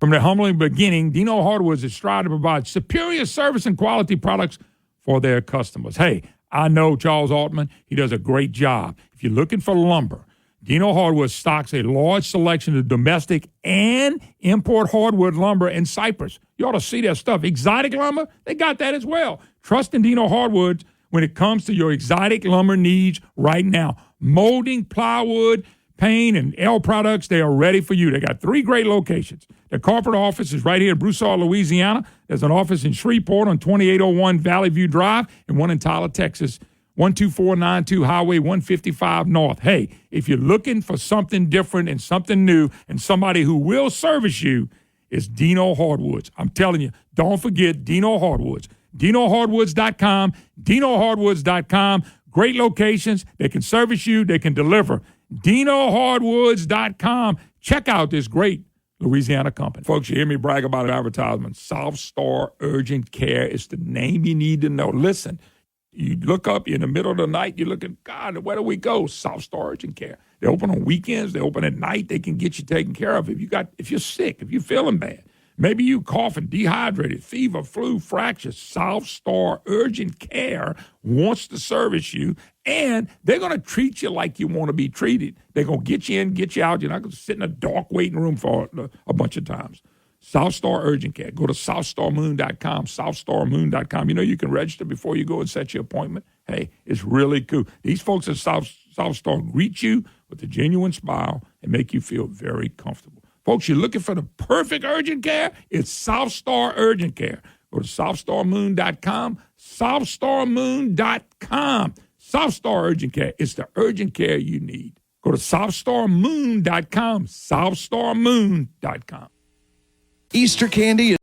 S15: From the humbling beginning, Dino Hardwoods is striving to provide superior service and quality products for their customers. Hey, I know Charles Altman. He does a great job. If you're looking for lumber, Dino Hardwoods stocks a large selection of domestic and import hardwood lumber and cypress. You ought to see their stuff. Exotic lumber, they got that as well. Trust in Dino Hardwoods when it comes to your exotic lumber needs right now. Molding, plywood, Payne, and L Products, they are ready for you. They got 3 great locations. Their corporate office is right here in Broussard, Louisiana. There's an office in Shreveport on 2801 Valley View Drive and one in Tyler, Texas, 12492 Highway 155 North. Hey, if you're looking for something different and something new and somebody who will service you, it's Dino Hardwoods. I'm telling you, don't forget Dino Hardwoods. DinoHardwoods.com, DinoHardwoods.com. Great locations. They can service you. They can deliver. DinoHardwoods.com. Check out this great Louisiana company. Folks, you hear me brag about an advertisement. South Star Urgent Care is the name you need to know. Listen, you look up in the middle of the night, you're looking, God, where do we go? South Star Urgent Care. They open on weekends. They open at night. They can get you taken care of. If you're sick, if you're feeling bad, maybe you coughing, dehydrated, fever, flu, fractures, South Star Urgent Care wants to service you, and they're going to treat you like you want to be treated. They're going to get you in, get you out. You're not going to sit in a dark waiting room for a bunch of times. South Star Urgent Care. Go to SouthStarMoon.com, SouthStarMoon.com. You know you can register before you go and set your appointment. Hey, it's really cool. These folks at South Star greet you with a genuine smile and make you feel very comfortable. Folks, you're looking for the perfect urgent care? It's South Star Urgent Care. Go to SouthStarMoon.com, SouthStarMoon.com. South Star Urgent Care. It's the urgent care you need. Go to SouthStarMoon.com, SouthStarMoon.com.
S18: Easter candy is...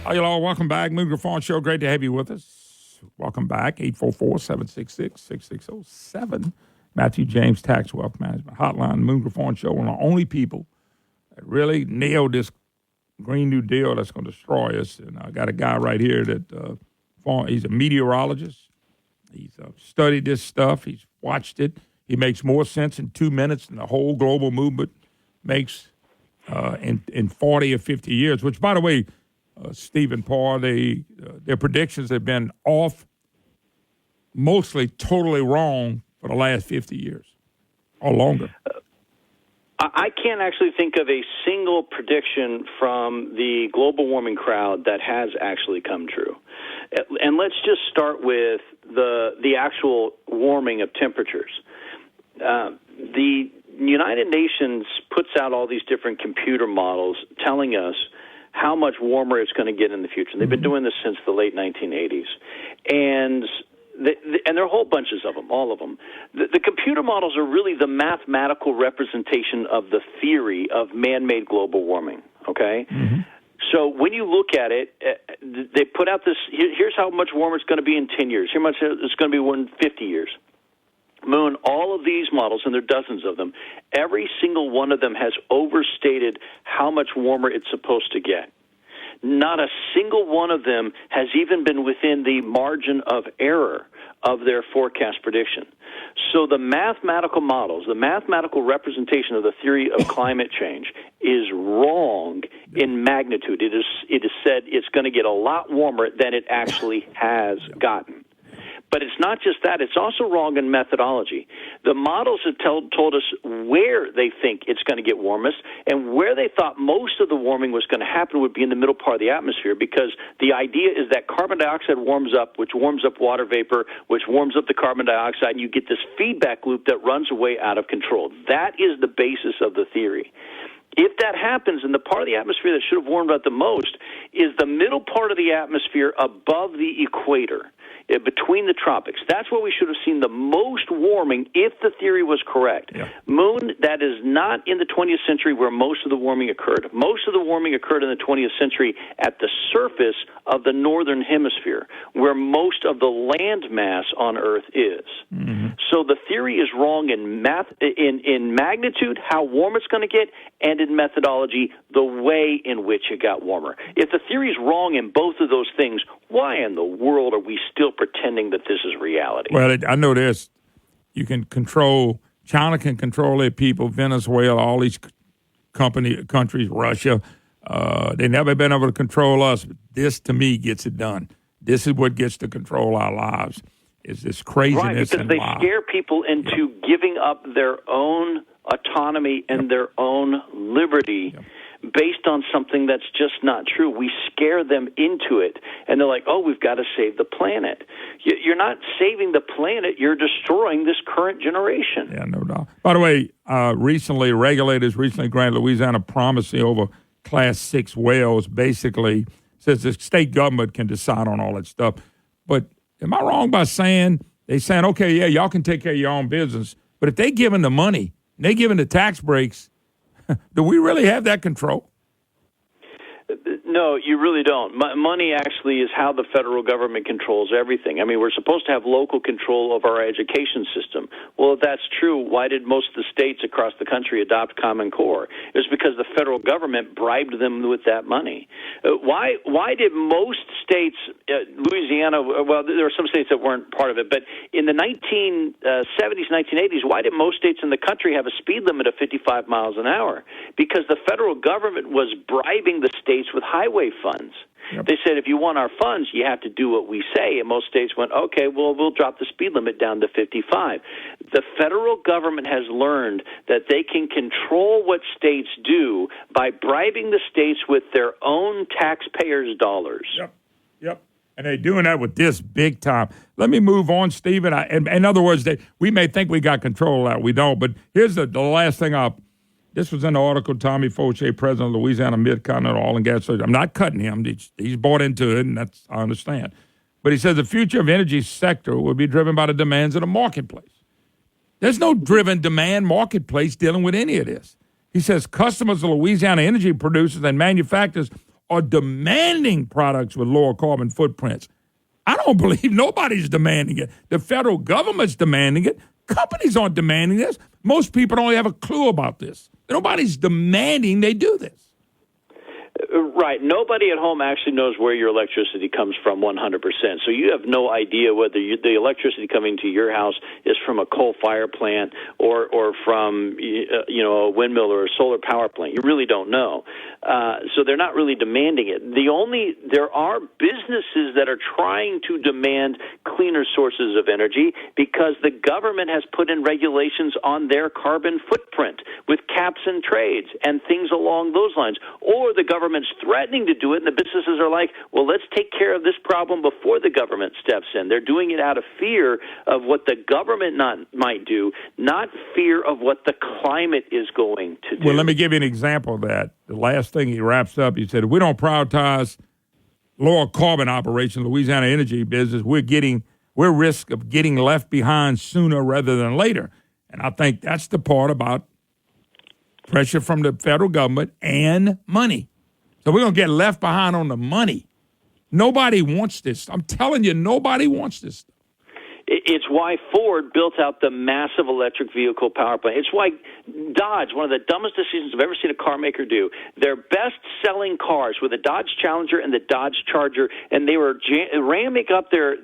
S15: Hi, y'all. Welcome back. Moon Griffon Show. Great to have you with us. Welcome back. 844-766-6607. Matthew James Tax Wealth Management Hotline. Moon Griffon Show. One of the only people that really nailed this Green New Deal that's going to destroy us. And I got a guy right here that he's a meteorologist. He's studied this stuff. He's watched it. He makes more sense in 2 minutes than the whole global movement makes in 40 or 50 years, which, by the way, Stephen Parr, their predictions have been off, mostly totally wrong for the last 50 years or longer.
S17: I can't actually think of a single prediction from the global warming crowd that has actually come true. And let's just start with the actual warming of temperatures. The United Nations puts out all these different computer models telling us how much warmer it's going to get in the future. They've been doing this since the late 1980s. And there are whole bunches of them, all of them. The computer models are really the mathematical representation of the theory of man-made global warming, okay? Mm-hmm. So when you look at it, they put out this, here's how much warmer it's going to be in 10 years. Here's how much it's going to be in 50 years. Moon, all of these models, and there are dozens of them, every single one of them has overstated how much warmer it's supposed to get. Not a single one of them has even been within the margin of error of their forecast prediction. So the mathematical models, the mathematical representation of the theory of climate change is wrong in magnitude. It is said it's going to get a lot warmer than it actually has gotten. But it's not just that. It's also wrong in methodology. The models have told us where they think it's going to get warmest, and where they thought most of the warming was going to happen would be in the middle part of the atmosphere, because the idea is that carbon dioxide warms up, which warms up water vapor, which warms up the carbon dioxide, and you get this feedback loop that runs away out of control. That is the basis of the theory. If that happens, and the part of the atmosphere that should have warmed up the most is the middle part of the atmosphere above the equator, between the tropics. That's where we should have seen the most warming if the theory was correct. Yeah. Moon, that is not in the 20th century where most of the warming occurred. Most of the warming occurred in the 20th century at the surface of the northern hemisphere, where most of the land mass on Earth is. Mm-hmm. So the theory is wrong in magnitude, how warm it's going to get, and in methodology, the way in which it got warmer. If the theory is wrong in both of those things, why in the world are we still pretending that this is reality?
S15: Well, I know this. You can control, China can control their people, Venezuela, all these countries, Russia. They've never been able to control us. But this, to me, gets it done. This is what gets to control our lives, is this craziness.
S17: Right, because they scare people into giving up their own autonomy and their own liberty based on something that's just not true. We scare them into it, and they're like, oh, we've got to save the planet. You're not saving the planet. You're destroying this current generation.
S15: Yeah, no doubt. By the way, regulators recently granted Louisiana primacy over Class 6 wells, basically says the state government can decide on all that stuff. But am I wrong by saying, okay, yeah, y'all can take care of your own business, but if they giving the money, they giving the tax breaks, do we really have that control?
S17: No, you really don't. Money actually is how the federal government controls everything. I mean, we're supposed to have local control of our education system. Well, if that's true, why did most of the states across the country adopt Common Core? It was because the federal government bribed them with that money. Why did most states, Louisiana, well, there were some states that weren't part of it, but in the 1970s, 1980s, why did most states in the country have a speed limit of 55 miles an hour? Because the federal government was bribing the states with highway funds. Yep. They said, if you want our funds, you have to do what we say. And most states went, okay, well, we'll drop the speed limit down to 55. The federal government has learned that they can control what states do by bribing the states with their own taxpayers' dollars.
S15: Yep. And they're doing that with this big time. Let me move on, Stephen. In other words, we may think we got control of that. We don't. But here's the last thing this was in the article, Tommy Fauché, president of Louisiana Mid-Continental Oil and Gas Association. I'm not cutting him. He's bought into it, and I understand. But he says the future of energy sector will be driven by the demands of the marketplace. There's no driven demand marketplace dealing with any of this. He says customers of Louisiana energy producers and manufacturers are demanding products with lower carbon footprints. I don't believe nobody's demanding it. The federal government's demanding it. Companies aren't demanding this. Most people don't have a clue about this. Nobody's demanding they do this.
S17: Right. Nobody at home actually knows where your electricity comes from 100%. So you have no idea whether the electricity coming to your house is from a coal fire plant or from a windmill or a solar power plant. You really don't know. So they're not really demanding it. There are businesses that are trying to demand cleaner sources of energy because the government has put in regulations on their carbon footprint with caps and trades and things along those lines. Or the government's threatening to do it, and the businesses are like, well, let's take care of this problem before the government steps in. They're doing it out of fear of what the government might do, not fear of what the climate is going to do.
S15: Well, let me give you an example of that. The last thing he wraps up, he said, if we don't prioritize lower carbon operation, Louisiana energy business, we're risk of getting left behind sooner rather than later. And I think that's the part about pressure from the federal government and money. So we're going to get left behind on the money. Nobody wants this. I'm telling you, nobody wants this.
S17: It's why Ford built out the massive electric vehicle power plant. It's why Dodge, one of the dumbest decisions I've ever seen a car maker do, their best-selling cars were the Dodge Challenger and the Dodge Charger, and they were ramming up their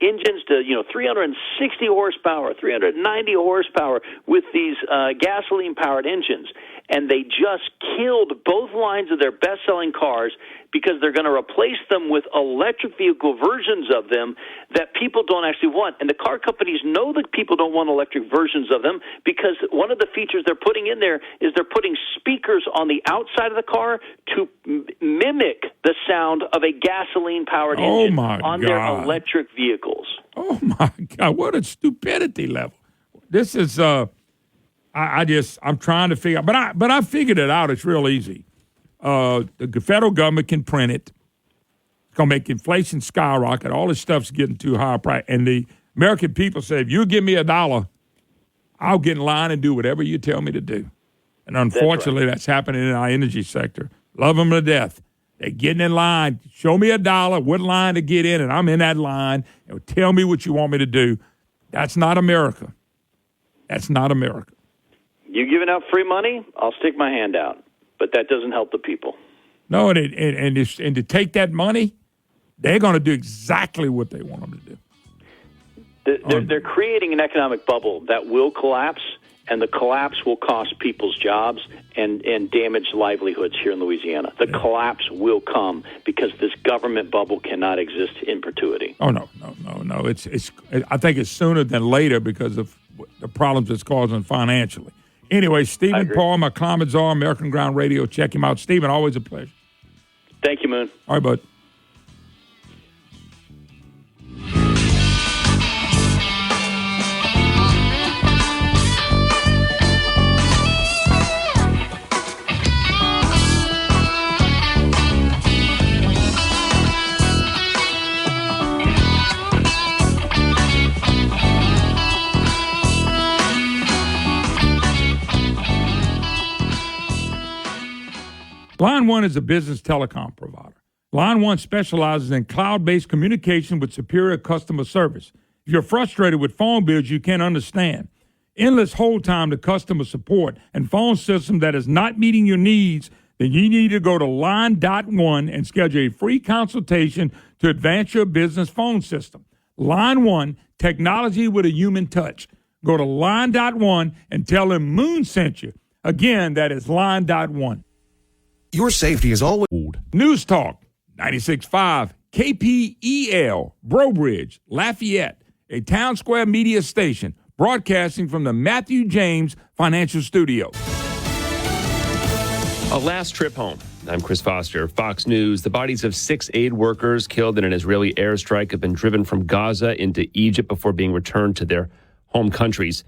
S17: engines to 360 horsepower, 390 horsepower with these gasoline-powered engines. And they just killed both lines of their best-selling cars because they're going to replace them with electric vehicle versions of them that people don't actually want. And the car companies know that people don't want electric versions of them because one of the features they're putting in there is they're putting speakers on the outside of the car to mimic the sound of a gasoline-powered engine on their electric vehicles.
S15: Oh, my God. What a stupidity level. This is... I'm trying to figure out, but I figured it out. It's real easy. The federal government can print it. It's going to make inflation skyrocket. All this stuff's getting too high price. And the American people say, if you give me $1, I'll get in line and do whatever you tell me to do. And unfortunately, that's happening in our energy sector. Love them to death. They're getting in line. Show me $1, what line to get in, and I'm in that line. And tell me what you want me to do. That's not America. That's not America.
S17: You giving out free money, I'll stick my hand out. But that doesn't help the people.
S15: No, and to take that money, they're going to do exactly what they want them to do.
S17: They're creating an economic bubble that will collapse, and the collapse will cost people's jobs and damage livelihoods here in Louisiana. The collapse will come because this government bubble cannot exist in perpetuity.
S15: Oh, no. I think it's sooner than later because of the problems it's causing financially. Anyway, Stephen Paul, my climate czar, American Ground Radio. Check him out. Stephen, always a pleasure.
S17: Thank you, Moon.
S15: All right, bud. Line One is a business telecom provider. Line One specializes in cloud-based communication with superior customer service. If you're frustrated with phone bills you can't understand, endless hold time to customer support, and phone system that is not meeting your needs, then you need to go to Line.one and schedule a free consultation to advance your business phone system. Line One, technology with a human touch. Go to Line.one and tell them Moon sent you. Again, that is Line.one.
S18: Your safety is always...
S15: News Talk, 96.5, KPEL, Brobridge, Lafayette, a Town Square media station, broadcasting from the Matthew James Financial Studio.
S3: A last trip home. I'm Chris Foster. Fox News. The bodies of 6 aid workers killed in an Israeli airstrike have been driven from Gaza into Egypt before being returned to their home countries.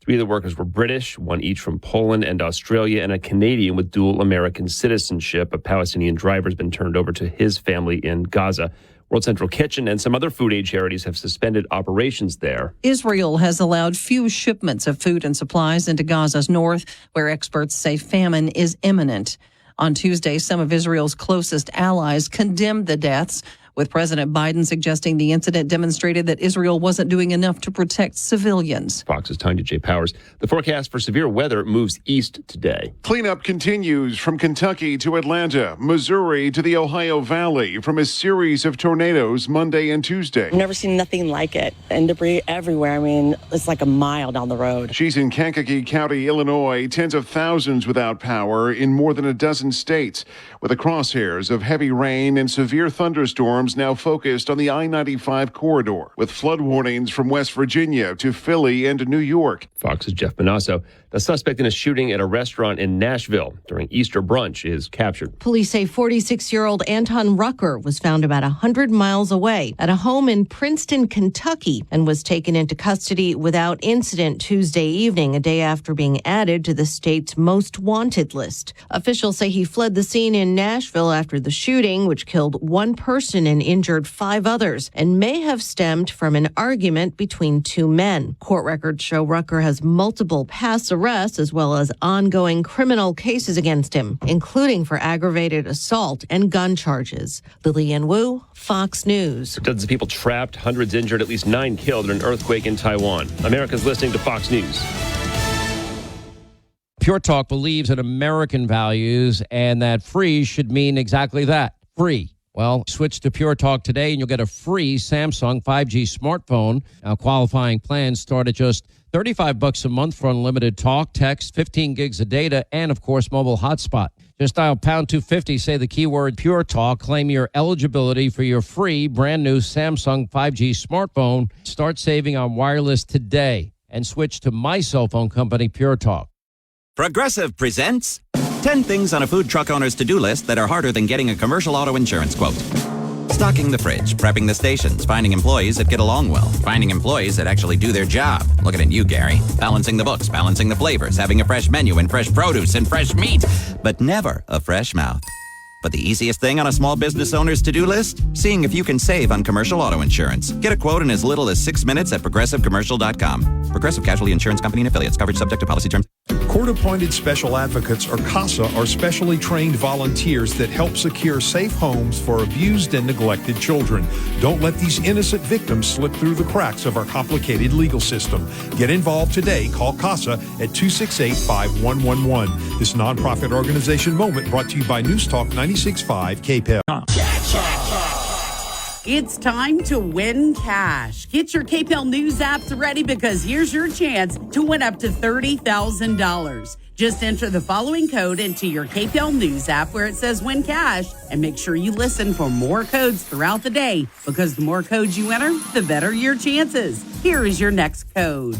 S3: 3 of the workers were British, 1 each from Poland and Australia, and a Canadian with dual American citizenship. A Palestinian driver has been turned over to his family in Gaza. World Central Kitchen and some other food aid charities have suspended operations there.
S19: Israel has allowed few shipments of food and supplies into Gaza's north, where experts say famine is imminent. On Tuesday, some of Israel's closest allies condemned the deaths, with President Biden suggesting the incident demonstrated that Israel wasn't doing enough to protect civilians.
S3: Fox's Tanya J. Powers. The forecast for severe weather moves east today.
S20: Cleanup continues from Kentucky to Atlanta, Missouri to the Ohio Valley from a series of tornadoes Monday and Tuesday.
S21: I've never seen nothing like it, and debris everywhere. I mean, it's like a mile down the road.
S20: She's in Kankakee County, Illinois, tens of thousands without power in more than a dozen states, with the crosshairs of heavy rain and severe thunderstorms now focused on the I-95 corridor, with flood warnings from West Virginia to Philly and New York.
S3: Fox's Jeff Manasso. The suspect in a shooting at a restaurant in Nashville during Easter brunch is captured.
S22: Police say 46-year-old Anton Rucker was found about 100 miles away at a home in Princeton, Kentucky, and was taken into custody without incident Tuesday evening, a day after being added to the state's most wanted list. Officials say he fled the scene in Nashville after the shooting, which killed 1 person and injured 5 others, and may have stemmed from an argument between 2 men. Court records show Rucker has multiple past arrests as well as ongoing criminal cases against him, including for aggravated assault and gun charges. Lillian Wu, Fox News.
S3: Dozens of people trapped, hundreds injured, at least 9 killed in an earthquake in Taiwan. America's listening to Fox News.
S7: Pure Talk believes in American values and that free should mean exactly that, free. Well, switch to Pure Talk today and you'll get a free Samsung 5G smartphone. Now, qualifying plans start at just $35 a month for unlimited talk, text, 15 gigs of data, and, of course, mobile hotspot. Just dial pound 250, say the keyword Pure Talk, claim your eligibility for your free brand new Samsung 5G smartphone. Start saving on wireless today and switch to my cell phone company, Pure Talk.
S23: Progressive presents 10 things on a food truck owner's to-do list that are harder than getting a commercial auto insurance quote. Stocking the fridge, prepping the stations, finding employees that get along well, finding employees that actually do their job. Looking at you, Gary. Balancing the books, balancing the flavors, having a fresh menu and fresh produce and fresh meat, but never a fresh mouth. But the easiest thing on a small business owner's to-do list? Seeing if you can save on commercial auto insurance. Get a quote in as little as 6 minutes at progressivecommercial.com. Progressive Casualty Insurance Company and affiliates. Coverage subject to policy terms.
S24: Court-appointed special advocates, or CASA, are specially trained volunteers that help secure safe homes for abused and neglected children. Don't let these innocent victims slip through the cracks of our complicated legal system. Get involved today. Call CASA at 268-5111. This nonprofit organization moment brought to you by News Talk 96.5 KPEL.
S8: It's time to win cash. Get your KPEL News apps ready because here's your chance to win up to $30,000. Just enter the following code into your KPEL News app where it says win cash, and make sure you listen for more codes throughout the day because the more codes you enter, the better your chances. Here is your next code.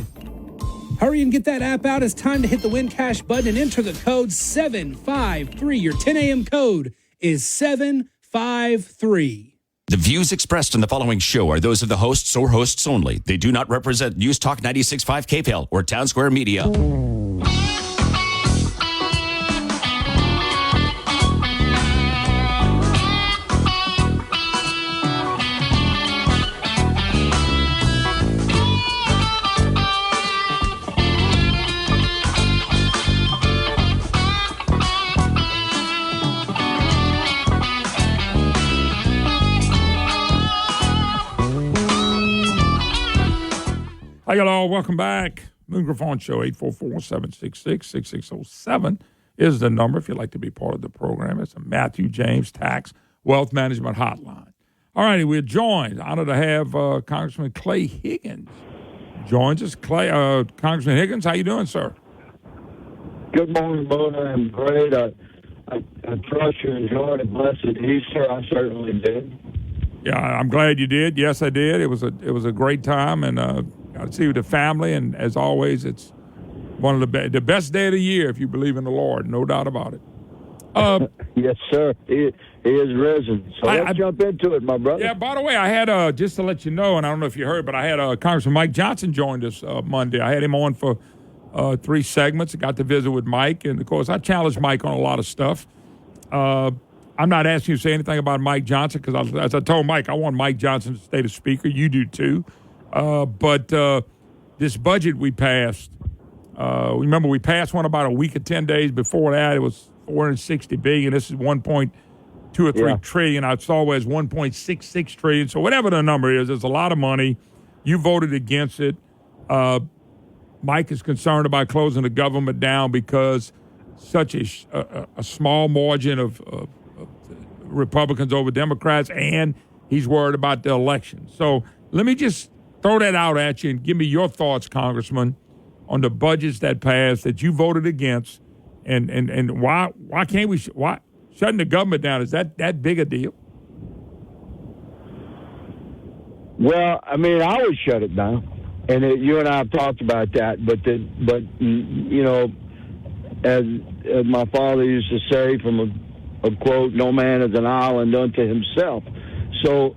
S9: Hurry and get that app out. It's time to hit the win cash button and enter the code 753. Your 10 a.m. code is 753.
S14: The views expressed in the following show are those of the hosts or hosts only. They do not represent News Talk 96.5 KPEL or Town Square Media.
S15: hello. Welcome back. Microphone Show, 844-766-6607 is the number if you'd like to be part of the program. It's a Matthew James Tax Wealth Management Hotline. All righty, we're joined. Honored to have Congressman Clay Higgins joins us. Congressman Higgins, how you doing, sir?
S1: Good morning, Mona. I'm great. I trust you enjoyed a blessed Easter. I certainly did.
S15: Yeah, I'm glad you did. Yes, I did. It was a great time, and got to see with the family. And as always, it's one of the best day of the year if you believe in the Lord. No doubt about it.
S1: Yes, sir. He is risen. So let's jump into it, my brother.
S15: Yeah, by the way, I had, just to let you know, and I don't know if you heard, but I had Congressman Mike Johnson joined us Monday. I had him on for 3 segments. I got to visit with Mike, and, of course, I challenged Mike on a lot of stuff. I'm not asking you to say anything about Mike Johnson because, as I told Mike, I want Mike Johnson to stay the speaker. You do, too. But this budget we passed, remember we passed one about a week or 10 days before that. It was $460 billion. This is 1.2 or 3 trillion. I saw it as 1.66 trillion. So whatever the number is, it's a lot of money. You voted against it. Mike is concerned about closing the government down because such a small margin of Republicans over Democrats, and he's worried about the election. So let me just throw that out at you and give me your thoughts, Congressman, on the budgets that passed that you voted against, and why can't we shutting the government down, is that big a deal?
S1: Well, I mean, I would shut it down, and you and I have talked about that. But you know, as my father used to say, from a quote, "No man is an island unto himself." So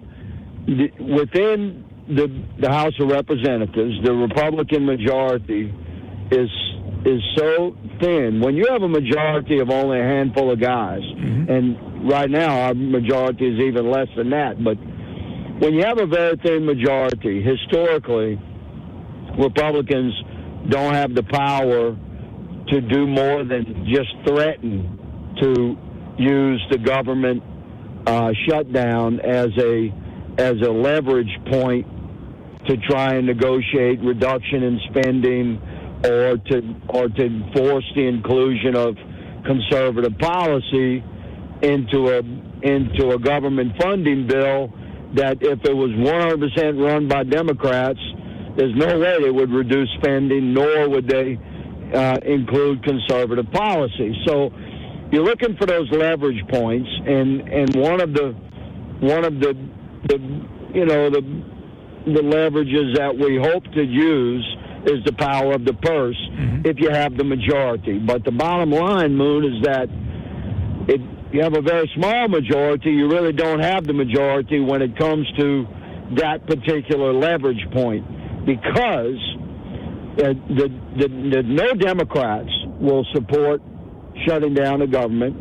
S1: within the House of Representatives, the Republican majority is so thin. When you have a majority of only a handful of guys, and right now our majority is even less than that, but when you have a very thin majority, historically, Republicans don't have the power to do more than just threaten to use the government shutdown as a leverage point to try and negotiate reduction in spending or to force the inclusion of conservative policy into a government funding bill that, if it was 100% run by Democrats, there's no way they would reduce spending, nor would they include conservative policy. So you're looking for those leverage points, and one of the leverages that we hope to use is the power of the purse if you have the majority. But the bottom line, Moon, is that if you have a very small majority, you really don't have the majority when it comes to that particular leverage point, because no Democrats will support shutting down the government,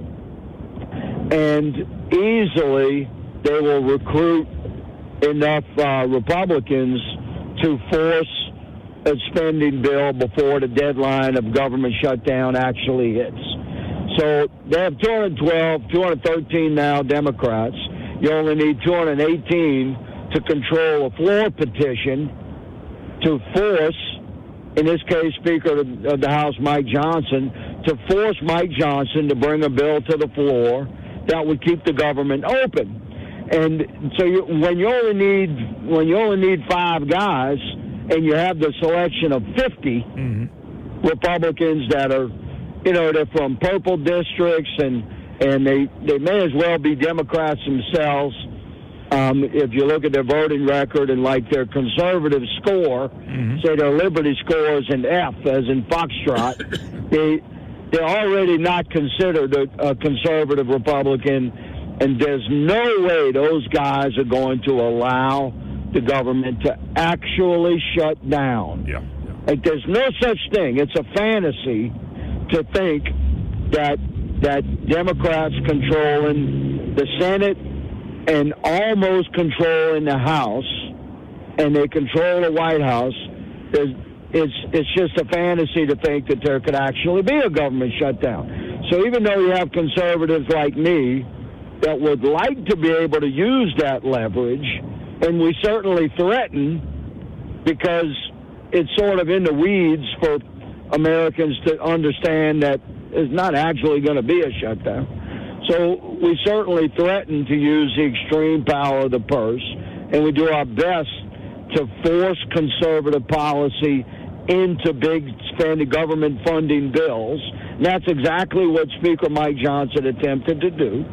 S1: and easily they will recruit enough Republicans to force a spending bill before the deadline of government shutdown actually hits. So they have 213 now Democrats. You only need 218 to control a floor petition to force, in this case, Speaker of the House Mike Johnson, to force Mike Johnson to bring a bill to the floor that would keep the government open. And so when you only need 5 guys, and you have the selection of 50 Republicans that are, they're from purple districts, and they may as well be Democrats themselves. If you look at their voting record and like their conservative score, say their Liberty score is an F, as in Foxtrot, they're already not considered a conservative Republican, and there's no way those guys are going to allow the government to actually shut down. Like, there's no such thing. It's a fantasy to think that Democrats controlling the Senate and almost controlling the House, and they control the White House, it's just a fantasy to think that there could actually be a government shutdown. So even though you have conservatives like me that would like to be able to use that leverage, and we certainly threaten, because it's sort of in the weeds for Americans to understand that it's not actually going to be a shutdown. So we certainly threaten to use the extreme power of the purse, and we do our best to force conservative policy into big spending government funding bills. And that's exactly what Speaker Mike Johnson attempted to do.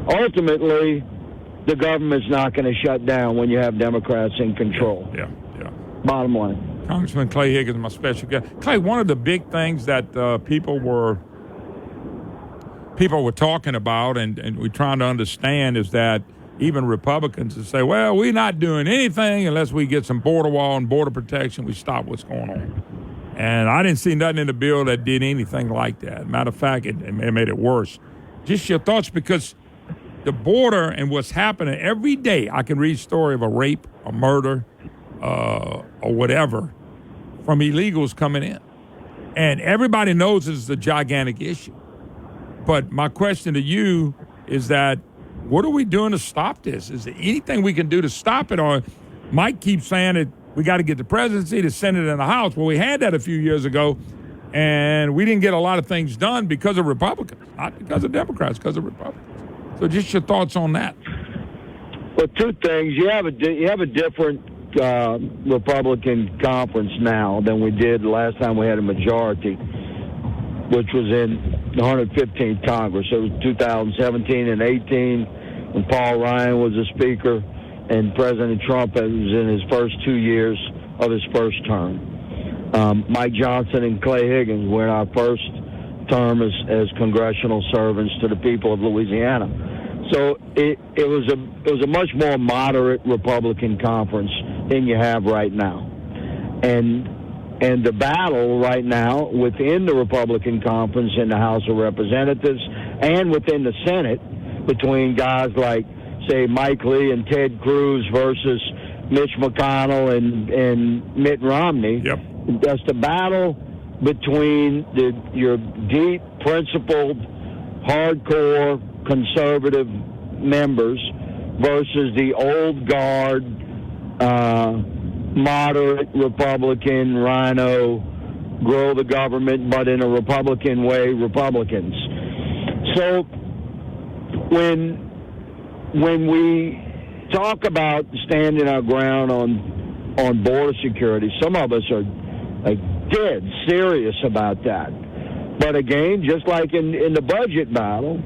S1: Ultimately, the government's not going to shut down when you have Democrats in control.
S15: Yeah.
S1: Bottom line.
S15: Congressman Clay Higgins, my special guest. Clay, one of the big things that people were talking about and we're trying to understand is that even Republicans would say, well, we're not doing anything unless we get some border wall and border protection. We stop what's going on. And I didn't see nothing in the bill that did anything like that. Matter of fact, it made it worse. Just your thoughts, because the border and what's happening every day, I can read a story of a rape, a murder, or whatever from illegals coming in. And everybody knows this is a gigantic issue. But my question to you is that what are we doing to stop this? Is there anything we can do to stop it? Or Mike keeps saying that we got to get the presidency, the Senate, and the House. Well, we had that a few years ago, and we didn't get a lot of things done because of Republicans, not because of Democrats, because of Republicans. So just your thoughts on that.
S1: Well, two things. You have a different Republican conference now than we did the last time we had a majority, which was in the 115th Congress. It was 2017 and 18 when Paul Ryan was the speaker and President Trump was in his first 2 years of his first term. Mike Johnson and Clay Higgins were in our first term as congressional servants to the people of Louisiana. So it was a much more moderate Republican conference than you have right now. And the battle right now within the Republican conference in the House of Representatives and within the Senate between guys like, say, Mike Lee and Ted Cruz versus Mitch McConnell and Mitt Romney.
S15: Yep.
S1: That's the battle between your deep, principled, hardcore, conservative members versus the old guard, moderate Republican, rhino, grow the government, but in a Republican way, Republicans. So when we talk about standing our ground on border security, some of us are dead serious about that. But again, just like in the budget battle,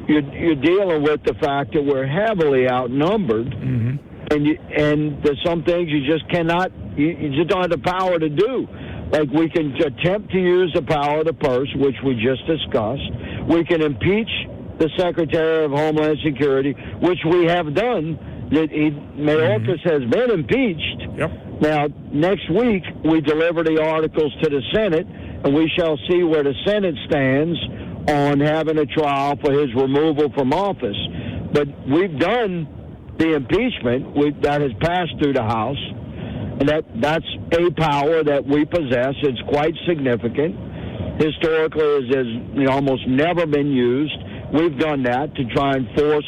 S1: you're dealing with the fact that we're heavily outnumbered, and there's some things you just cannot, you just don't have the power to do. Like we can attempt to use the power of the purse, which we just discussed. We can impeach the Secretary of Homeland Security, which we have done. Mayorkas has been impeached.
S15: Yep.
S1: Now, next week, we deliver the articles to the Senate, and we shall see where the Senate stands on having a trial for his removal from office. But we've done the impeachment that has passed through the House, and that's a power that we possess. It's quite significant. Historically, it has almost never been used. We've done that to try and force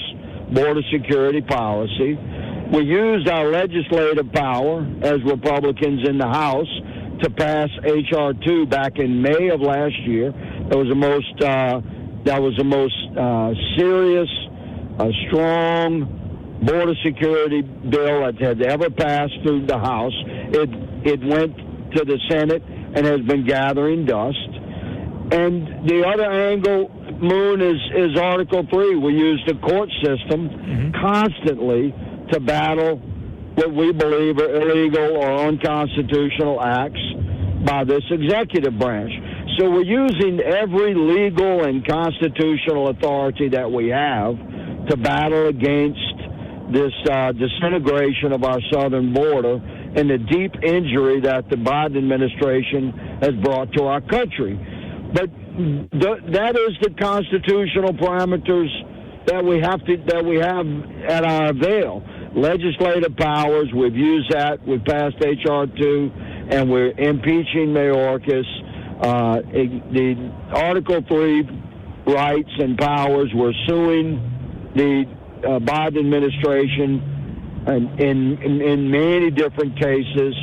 S1: border security policy. We used our legislative power as Republicans in the House to pass H.R. 2 back in May of last year. That was the most serious, strong border security bill that had ever passed through the House. It went to the Senate and has been gathering dust. And the other angle, Moon, is Article 3. We use the court system constantly to battle what we believe are illegal or unconstitutional acts by this executive branch. So we're using every legal and constitutional authority that we have to battle against this disintegration of our southern border and the deep injury that the Biden administration has brought to our country. But that is the constitutional parameters that we have at our avail. Legislative powers, we've used that. We've passed H.R. 2, and we're impeaching Mayorkas. The Article 3 rights and powers, we're suing the Biden administration in many different cases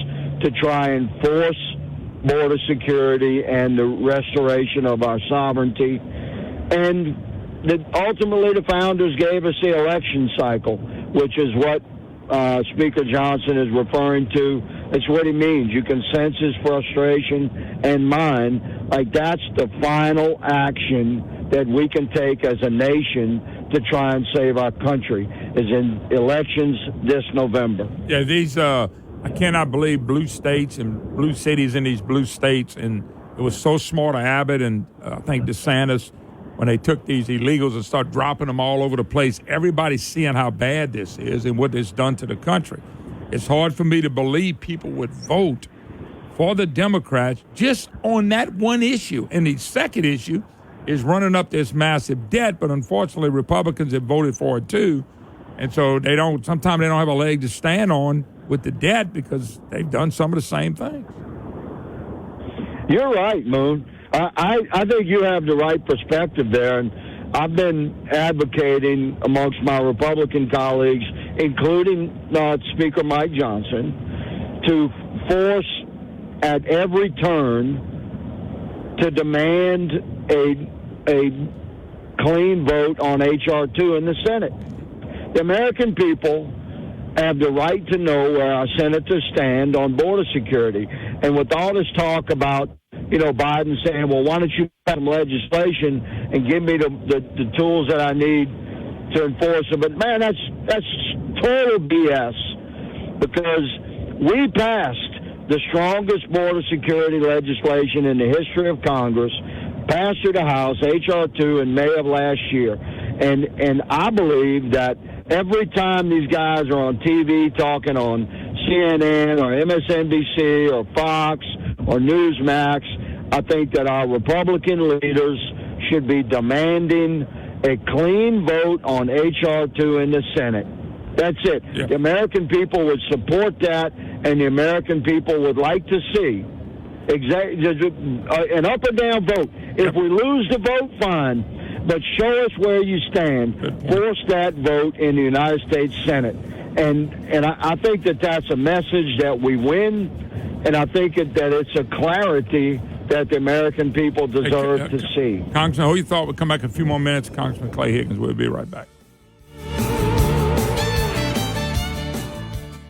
S1: to try and force border security and the restoration of our sovereignty. And ultimately the founders gave us the election cycle, which is what Speaker Johnson is referring to. It's what he means. You can sense his frustration and mine. Like, that's the final action that we can take as a nation to try and save our country, is in elections this November.
S15: Yeah, these, I cannot believe blue states and blue cities in these blue states, and it was so smart of Abbott and I think DeSantis when they took these illegals and started dropping them all over the place. Everybody's seeing how bad this is and what it's done to the country. It's hard for me to believe people would vote for the Democrats just on that one issue. And the second issue is running up this massive debt, but unfortunately Republicans have voted for it too. And so sometimes they don't have a leg to stand on with the debt because they've done some of the same things.
S1: You're right, Moon. I think you have the right perspective there, and I've been advocating amongst my Republican colleagues, including Speaker Mike Johnson, to force at every turn to demand a clean vote on H.R. 2 in the Senate. The American people have the right to know where our senators stand on border security. And with all this talk about, Biden saying, well, why don't you pass some legislation and give me the tools that I need to enforce it? But, man, that's total BS, because we passed the strongest border security legislation in the history of Congress, passed through the House, H.R. 2, in May of last year. And I believe that every time these guys are on TV talking on CNN or MSNBC or Fox or Newsmax, I think that our Republican leaders should be demanding a clean vote on H.R. 2 in the Senate. That's it. Yeah. The American people would support that, and the American people would like to see an up or down vote. If we lose the vote, fine, but show us where you stand. Force that vote in the United States Senate. And I think that that's a message that we win, and I think that it's a clarity that the American people deserve to see.
S15: Congressman, who you thought would come back in a few more minutes? Congressman Clay Higgins. We'll be right back.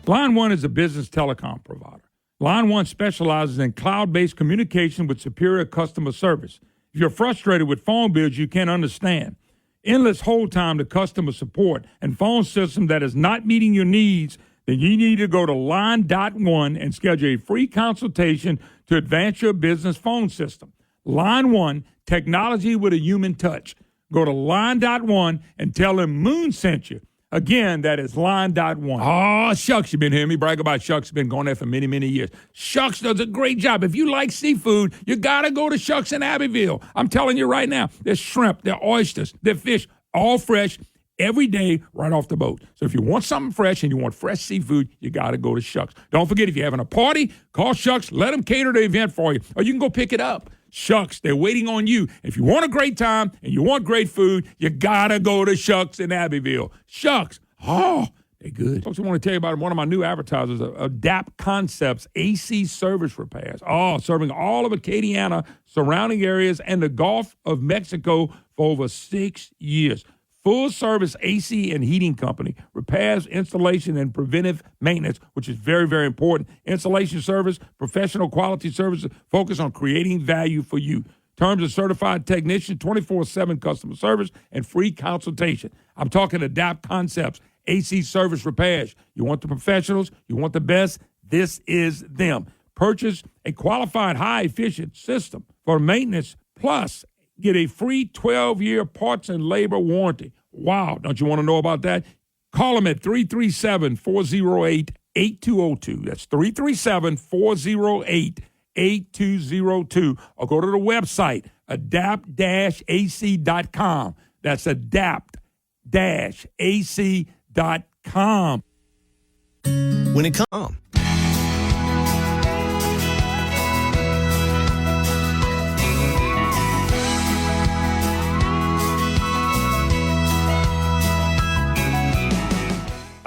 S15: Line One is a business telecom provider. Line One specializes in cloud-based communication with superior customer service. If you're frustrated with phone bills you can't understand, endless hold time to customer support, and phone system that is not meeting your needs, then you need to go to Line.1 and schedule a free consultation to advance your business phone system. Line One, technology with a human touch. Go to Line.1 and tell them Moon sent you. Again, that is Line.1. Oh, Shucks, you've been hearing me brag about Shucks. Been going there for many, many years. Shucks does a great job. If you like seafood, you got to go to Shucks in Abbeville. I'm telling you right now, there's shrimp, there's oysters, there's fish, all fresh, every day right off the boat. So if you want something fresh and you want fresh seafood, you got to go to Shucks. Don't forget, if you're having a party, call Shucks. Let them cater the event for you. Or you can go pick it up. Shucks, they're waiting on you. If you want a great time and you want great food, you got to go to Shucks in Abbeville. Shucks. Oh, they're good. Folks, I want to tell you about one of my new advertisers, Adapt Concepts AC Service Repairs. Oh, serving all of Acadiana, surrounding areas, and the Gulf of Mexico for over 6 years. Full-service AC and heating company, repairs, installation, and preventive maintenance, which is very, very important. Installation service, professional quality services, focus on creating value for you. Terms of certified technician, 24/7 customer service, and free consultation. I'm talking Adapt Concepts, AC Service Repairs. You want the professionals, you want the best, this is them. Purchase a qualified high-efficient system for maintenance, plus get a free 12-year parts and labor warranty. Wow, don't you want to know about that? Call them at 337-408-8202. That's 337-408-8202. Or go to the website, adapt-ac.com. That's adapt-ac.com.
S18: When it comes.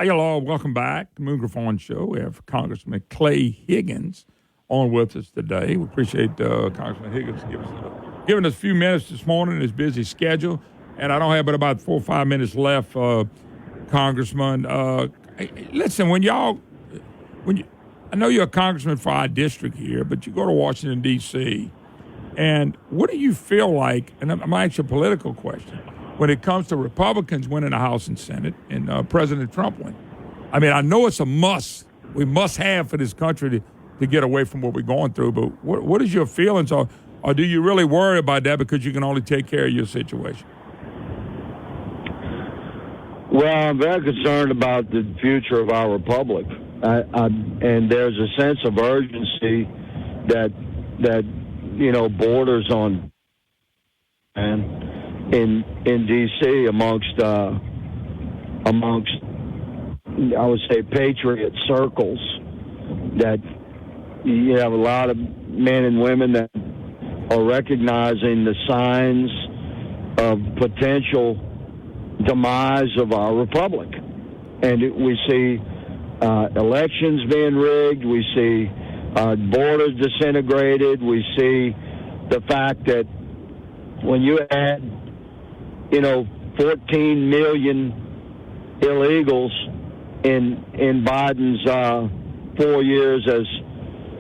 S15: Hi, hello. Welcome back to Moon Griffon Show. We have Congressman Clay Higgins on with us today. We appreciate Congressman Higgins giving us a few minutes this morning in his busy schedule. And I don't have but about 4 or 5 minutes left, Congressman. Listen, I know you're a congressman for our district here, but you go to Washington, D.C., and what do you feel like, and I'm going to ask you a political question, when it comes to Republicans winning the House and Senate and President Trump winning? I mean, I know it's a must. We must have for this country to get away from what we're going through, but what is your feelings, or do you really worry about that because you can only take care of your situation?
S1: Well, I'm very concerned about the future of our republic, and there's a sense of urgency that borders on and in D.C. amongst I would say patriot circles, that you have a lot of men and women that are recognizing the signs of potential demise of our republic. And we see elections being rigged. We see borders disintegrated. We see the fact that when you add, 14 million illegals in Biden's 4 years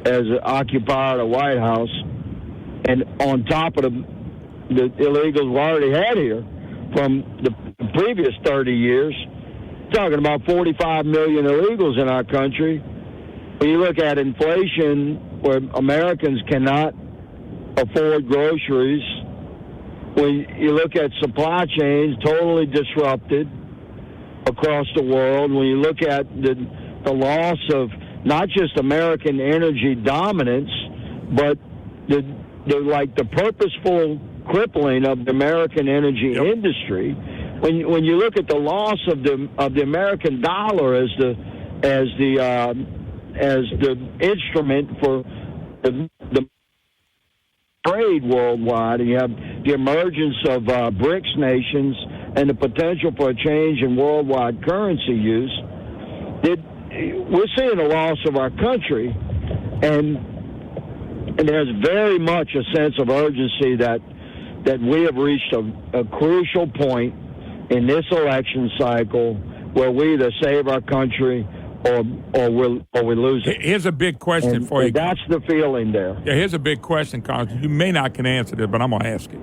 S1: as occupier of the White House, and on top of the illegals we already had here from the previous 30 years, talking about 45 million illegals in our country. When you look at inflation, where Americans cannot afford groceries, when you look at supply chains totally disrupted across the world, when you look at the loss of not just American energy dominance, but the purposeful crippling of the American energy industry. When you look at the loss of the American dollar as the instrument for the trade worldwide, and you have the emergence of BRICS nations and the potential for a change in worldwide currency use, we're seeing the loss of our country, and there's very much a sense of urgency that we have reached a crucial point in this election cycle where we either save our country or we lose it.
S15: Here's a big question for you.
S1: That's the feeling there.
S15: Yeah, here's a big question, Congressman. You may not can answer this, but I'm going to ask it.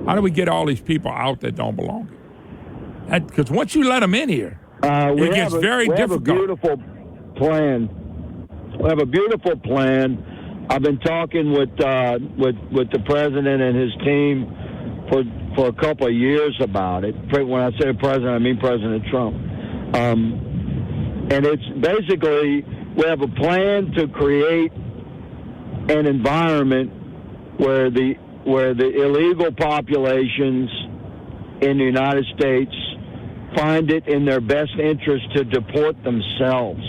S15: How do we get all these people out that don't belong here? Because once you let them in here, it gets very difficult.
S1: We have a beautiful plan. We have a beautiful plan. I've been talking with the president and his team for a couple of years about it. When I say president, I mean President Trump. And it's basically, we have a plan to create an environment where the illegal populations in the United States find it in their best interest to deport themselves.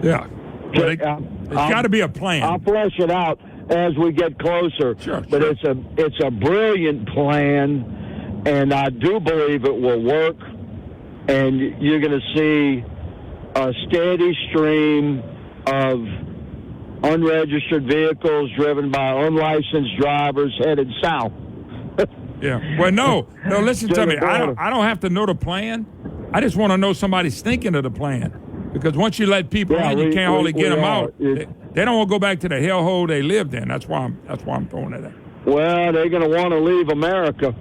S15: Yeah. There's got to be a plan.
S1: I'll flesh it out as we get closer. But it's a brilliant plan, and I do believe it will work. And you're going to see a steady stream of unregistered vehicles driven by unlicensed drivers headed south.
S15: Yeah. Well, no. Listen to me. I don't have to know the plan. I just want to know somebody's thinking of the plan. Because once you let people in, you can't hardly get them out. They don't want to go back to the hellhole they lived in. That's why I'm throwing it at.
S1: Well, they're going to want to leave America.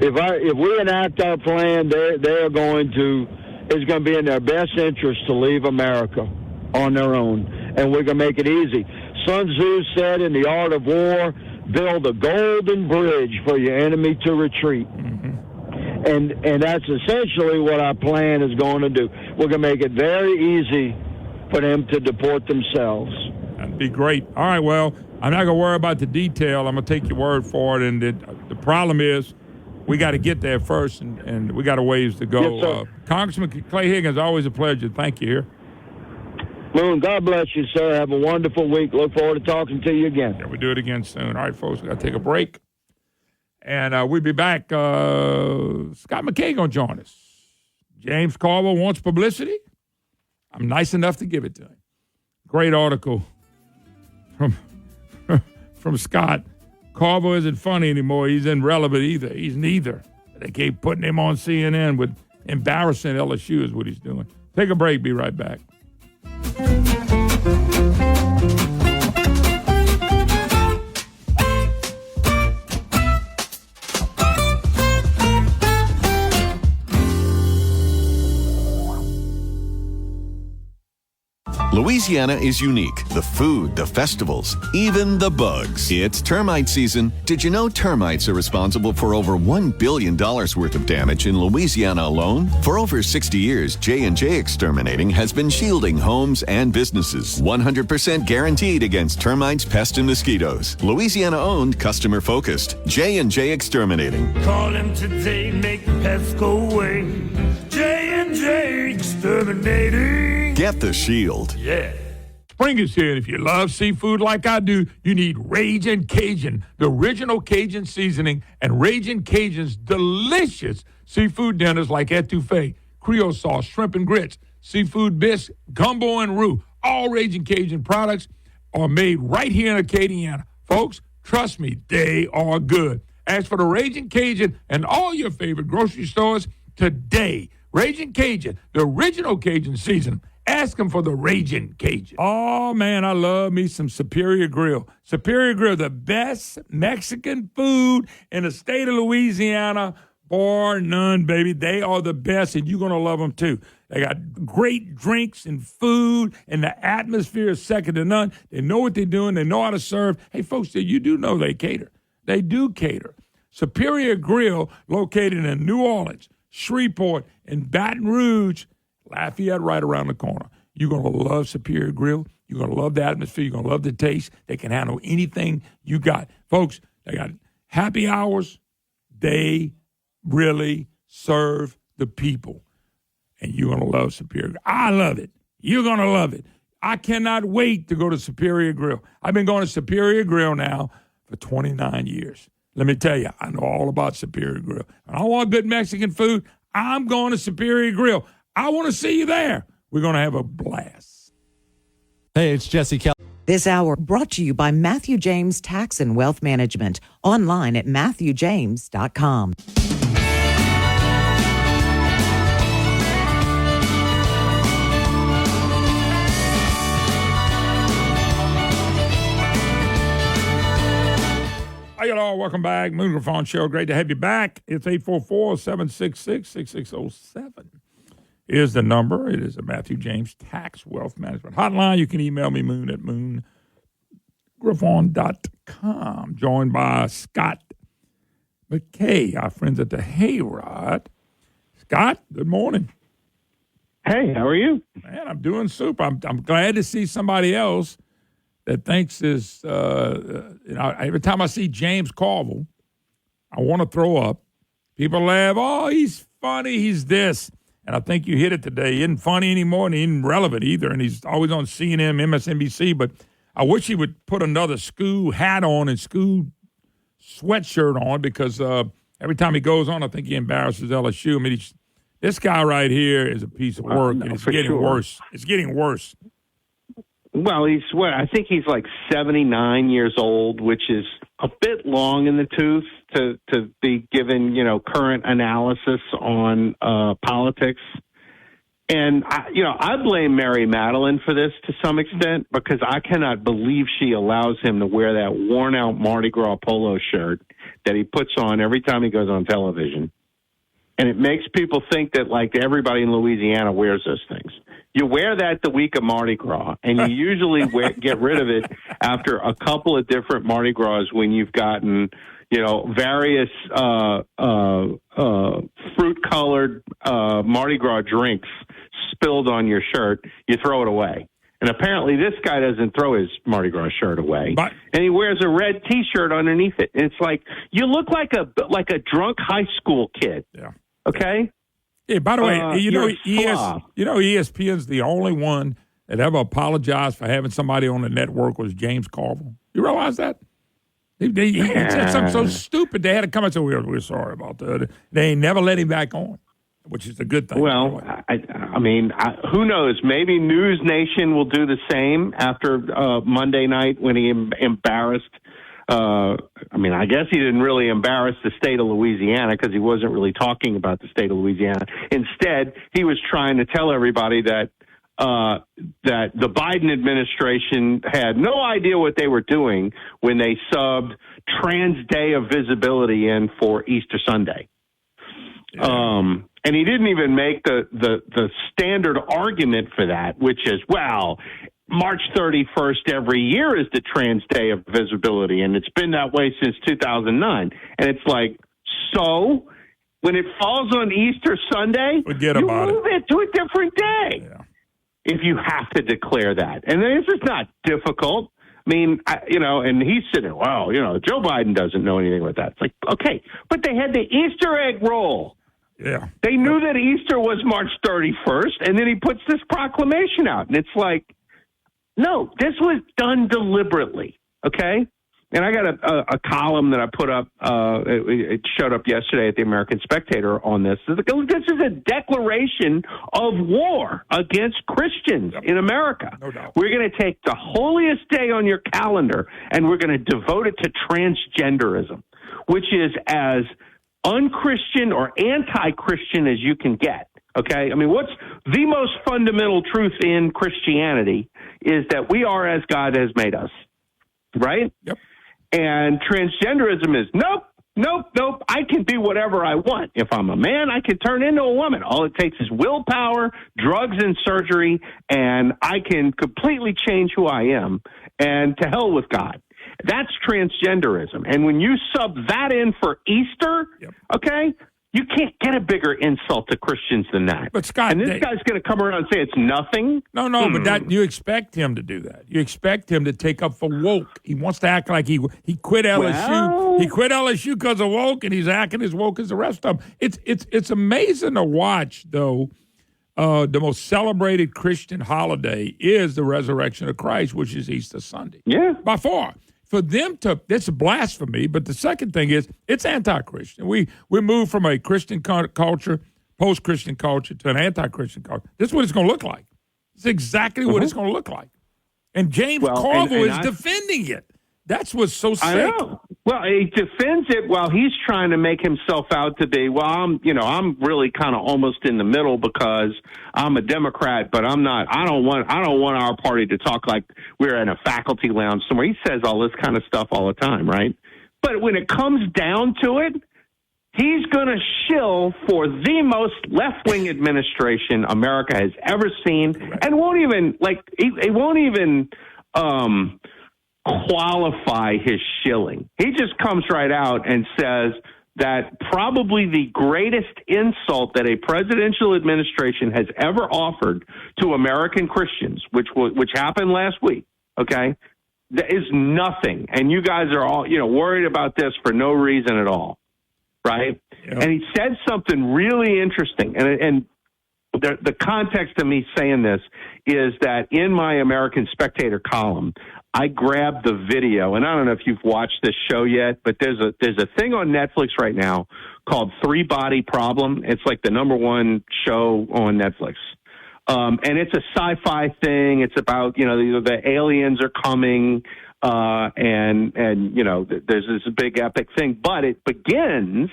S1: If we enact our plan, it's going to be in their best interest to leave America on their own, and we're going to make it easy. Sun Tzu said in The Art of War, build a golden bridge for your enemy to retreat. Mm-hmm. And that's essentially what our plan is going to do. We're going to make it very easy for them to deport themselves.
S15: That'd be great. All right, well, I'm not going to worry about the detail. I'm going to take your word for it. And the problem is we got to get there first, and we got a ways to go.
S1: Yes,
S15: Congressman Clay Higgins, always a pleasure. Thank you here.
S1: Moon, God bless you, sir. Have a wonderful week. Look forward to talking to you again.
S15: Yeah, we'll do it again soon. All right, folks, we got to take a break. And we'll be back. Scott McKay going to join us. James Carville wants publicity. I'm nice enough to give it to him. Great article from Scott. Carville isn't funny anymore. He's irrelevant either. He's neither. They keep putting him on CNN with embarrassing LSU is what he's doing. Take a break. Be right back.
S2: Louisiana is unique. The food, the festivals, even the bugs. It's termite season. Did you know termites are responsible for over $1 billion worth of damage in Louisiana alone? For over 60 years, J&J Exterminating has been shielding homes and businesses. 100% guaranteed against termites, pests, and mosquitoes. Louisiana-owned, customer-focused. J&J Exterminating.
S4: Call him today, make the pests go away. J&J Exterminating.
S2: Get the shield.
S15: Yeah. Spring is here, and if you love seafood like I do, you need Ragin' Cajun, the original Cajun seasoning, and Ragin' Cajun's delicious seafood dinners like etouffee, Creole sauce, shrimp and grits, seafood bisque, gumbo, and roux. All Ragin' Cajun products are made right here in Acadiana. Folks, trust me, they are good. Ask for the Ragin' Cajun and all your favorite grocery stores today. Ragin' Cajun, the original Cajun seasoning. Ask them for the Ragin' Cajun. Oh, man, I love me some Superior Grill. Superior Grill, the best Mexican food in the state of Louisiana, bar none, baby. They are the best, and you're going to love them, too. They got great drinks and food, and the atmosphere is second to none. They know what they're doing. They know how to serve. Hey, folks, you do know they cater. They do cater. Superior Grill, located in New Orleans, Shreveport, and Baton Rouge, Lafayette right around the corner. You're going to love Superior Grill. You're going to love the atmosphere. You're going to love the taste. They can handle anything you got. Folks, they got happy hours. They really serve the people. And you're going to love Superior Grill. I love it. You're going to love it. I cannot wait to go to Superior Grill. I've been going to Superior Grill now for 29 years. Let me tell you, I know all about Superior Grill. And I want good Mexican food. I'm going to Superior Grill. I want to see you there. We're going to have a blast.
S5: Hey, it's Jesse Kelly.
S6: This hour brought to you by Matthew James Tax and Wealth Management. Online at MatthewJames.com.
S15: Hi, y'all. Welcome back. Microphone Show. Great to have you back. It's 844-766-6607. Is the number. It is a Matthew James Tax Wealth Management hotline. You can email me, moon at moongriffon.com. Joined by Scott McKay, our friends at the Hayrod. Scott, good morning.
S25: Hey, how are you?
S15: Man, I'm doing super. I'm glad to see somebody else that thinks is, every time I see James Carville, I want to throw up. People laugh, oh, he's funny, he's this. And I think you hit it today. He isn't funny anymore, and he isn't relevant either. And he's always on CNN, MSNBC. But I wish he would put another school hat on and school sweatshirt on, because every time he goes on, I think he embarrasses LSU. I mean, this guy right here is a piece of work, and it's getting worse. It's getting worse.
S25: Well, I think he's like 79 years old, which is a bit long in the tooth to be given, current analysis on politics. And, I blame Mary Madeline for this to some extent, because I cannot believe she allows him to wear that worn-out Mardi Gras polo shirt that he puts on every time he goes on television. And it makes people think that, like, everybody in Louisiana wears those things. You wear that the week of Mardi Gras, and you usually get rid of it after a couple of different Mardi Gras when you've gotten, various fruit-colored Mardi Gras drinks spilled on your shirt. You throw it away. And apparently this guy doesn't throw his Mardi Gras shirt away, and he wears a red T-shirt underneath it. And it's like, you look like a drunk high school kid.
S15: Yeah.
S25: Okay?
S15: Yeah, by the way, ESPN's the only one that ever apologized for having somebody on the network was James Carville. You realize that? He said something so stupid, they had to come and say, we're sorry about that. They ain't never let him back on. which is a good thing.
S25: Well, I mean, who knows? Maybe News Nation will do the same after Monday night when he embarrassed. I guess he didn't really embarrass the state of Louisiana because he wasn't really talking about the state of Louisiana. Instead, he was trying to tell everybody that the Biden administration had no idea what they were doing when they subbed Trans Day of Visibility in for Easter Sunday. Yeah. And he didn't even make the standard argument for that, which is, well, March 31st every year is the Trans Day of Visibility, and it's been that way since 2009. And it's like, so when it falls on Easter Sunday, you move it to a different day.
S15: Yeah.
S25: If you have to declare that. And this is not difficult. I mean, and he's sitting, Joe Biden doesn't know anything about that. It's like, okay, but they had the Easter egg roll.
S15: Yeah.
S25: They knew that Easter was March 31st, and then he puts this proclamation out. And it's like, no, this was done deliberately, okay? And I got a column that I put up. It showed up yesterday at the American Spectator on this. This is a declaration of war against Christians in America.
S15: No doubt.
S25: We're going to take the holiest day on your calendar, and we're going to devote it to transgenderism, which is as unchristian or anti-Christian as you can get. Okay? I mean, what's the most fundamental truth in Christianity is that we are as God has made us, right?
S15: Yep.
S25: And transgenderism is nope. I can be whatever I want. If I'm a man, I can turn into a woman. All it takes is willpower, drugs, and surgery, and I can completely change who I am. And to hell with God. That's transgenderism. And when you sub that in for Easter, okay, you can't get a bigger insult to Christians than that.
S15: But Scott,
S25: and this guy's going to come around and say it's nothing.
S15: No, but that you expect him to do that. You expect him to take up for woke. He wants to act like he quit LSU.
S25: Well,
S15: he quit LSU because of woke, and he's acting as woke as the rest of them. It's amazing to watch, though. The most celebrated Christian holiday is the resurrection of Christ, which is Easter Sunday.
S25: Yeah,
S15: by far. For them to, it's blasphemy, but the second thing is it's anti-Christian. We moved from a Christian culture, post-Christian culture, to an anti-Christian culture. This is what it's going to look like. It's exactly what it's going to look like. And James Carville is defending it. That's what's so sick.
S25: I know. Well, he defends it while he's trying to make himself out to be, I'm really kind of almost in the middle because I'm a Democrat, but I'm not. I don't want our party to talk like we're in a faculty lounge somewhere. He says all this kind of stuff all the time, right? But when it comes down to it, he's going to shill for the most left-wing administration America has ever seen, and won't even qualify his shilling. He just comes right out and says that probably the greatest insult that a presidential administration has ever offered to American Christians, which happened last week, okay, that is nothing. And you guys are all, worried about this for no reason at all, right? Yep. And he said something really interesting, and the context of me saying this is that in my American Spectator column, I grabbed the video, and I don't know if you've watched this show yet, but there's a thing on Netflix right now called Three Body Problem. It's like the number one show on Netflix. And it's a sci-fi thing. It's about, the aliens are coming, and there's this big epic thing, but it begins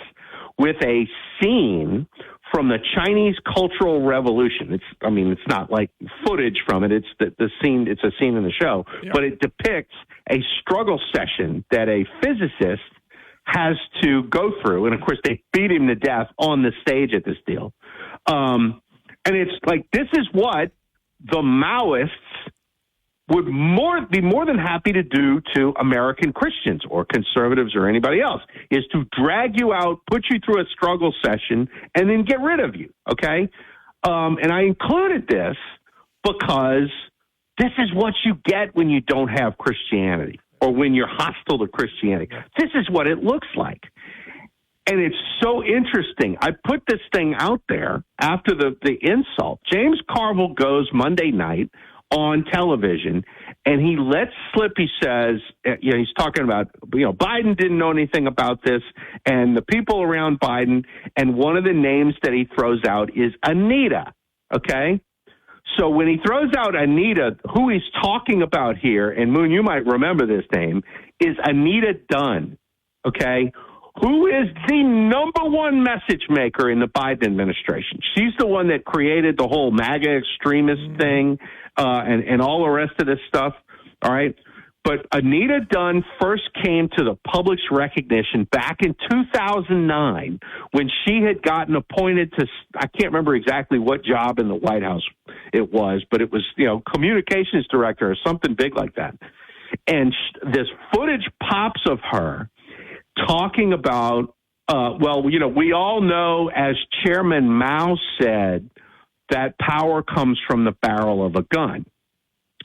S25: with a scene from the Chinese Cultural Revolution. It's not like footage from it. It's the scene. It's a scene in the show, but it depicts a struggle session that a physicist has to go through, and of course they beat him to death on the stage at this deal. And it's like this is what the Maoists would be more than happy to do to American Christians or conservatives or anybody else, is to drag you out, put you through a struggle session, and then get rid of you, okay? And I included this because this is what you get when you don't have Christianity or when you're hostile to Christianity. This is what it looks like. And it's so interesting. I put this thing out there after the insult. James Carville goes Monday night on television And he lets slip, he says, he's talking about, Biden didn't know anything about this, and the people around Biden, and one of the names that he throws out is Anita, okay? So when he throws out Anita, who he's talking about here, and Moon, you might remember this name, is Anita Dunn, okay? Who is the number one message maker in the Biden administration. She's the one that created the whole MAGA extremist thing and all the rest of this stuff, all right? But Anita Dunn first came to the public's recognition back in 2009 when she had gotten appointed to, I can't remember exactly what job in the White House it was, but it was, communications director or something big like that. And this footage pops of her talking about, we all know, as Chairman Mao said, that power comes from the barrel of a gun,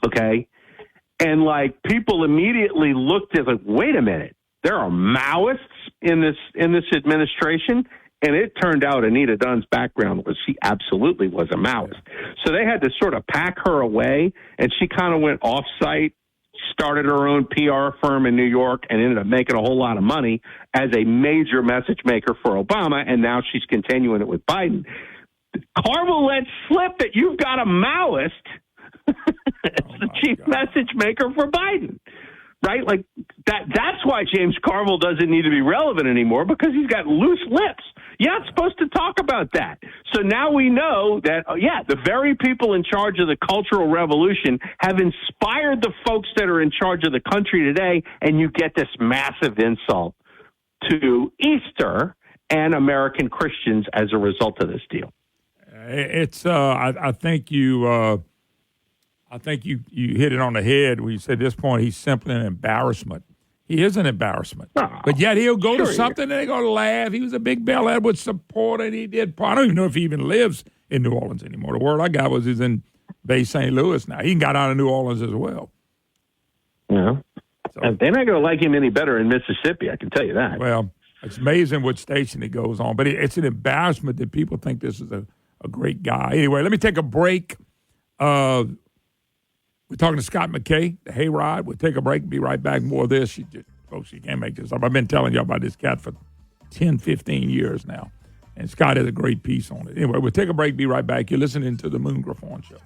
S25: okay? And, people immediately looked at wait a minute, there are Maoists in this administration? And it turned out Anita Dunn's background was she absolutely was a Maoist. So they had to sort of pack her away, and she kind of went off-site, started her own PR firm in New York, and ended up making a whole lot of money as a major message maker for Obama, and now she's continuing it with Biden. Carville let slip that you've got a Maoist as the chief message maker for Biden, right? That's why James Carville doesn't need to be relevant anymore, because he's got loose lips. You're not supposed to talk about that. So now we know that, the very people in charge of the Cultural Revolution have inspired the folks that are in charge of the country today, and you get this massive insult to Easter and American Christians as a result of this deal.
S15: It's I think you hit it on the head when you said at this point he's simply an embarrassment. He is an embarrassment. But yet he'll go to something and they're going to laugh. He was a big Bel Edwards supporter, and he did. I don't even know if he even lives in New Orleans anymore. The word I got was he's in Bay St. Louis now. He got out of New Orleans as well.
S25: Yeah. So, they're not going to like him any better in Mississippi, I can tell you that.
S15: Well, it's amazing what station it goes on. But it's an embarrassment that people think this is a great guy. Anyway, let me take a break. We're talking to Scott McKay, the Hayride. We'll take a break and be right back. More of this. Folks, you can't make this up. I've been telling you about this cat for 10, 15 years now. And Scott has a great piece on it. Anyway, we'll take a break, be right back. You're listening to the Moon Griffon Show.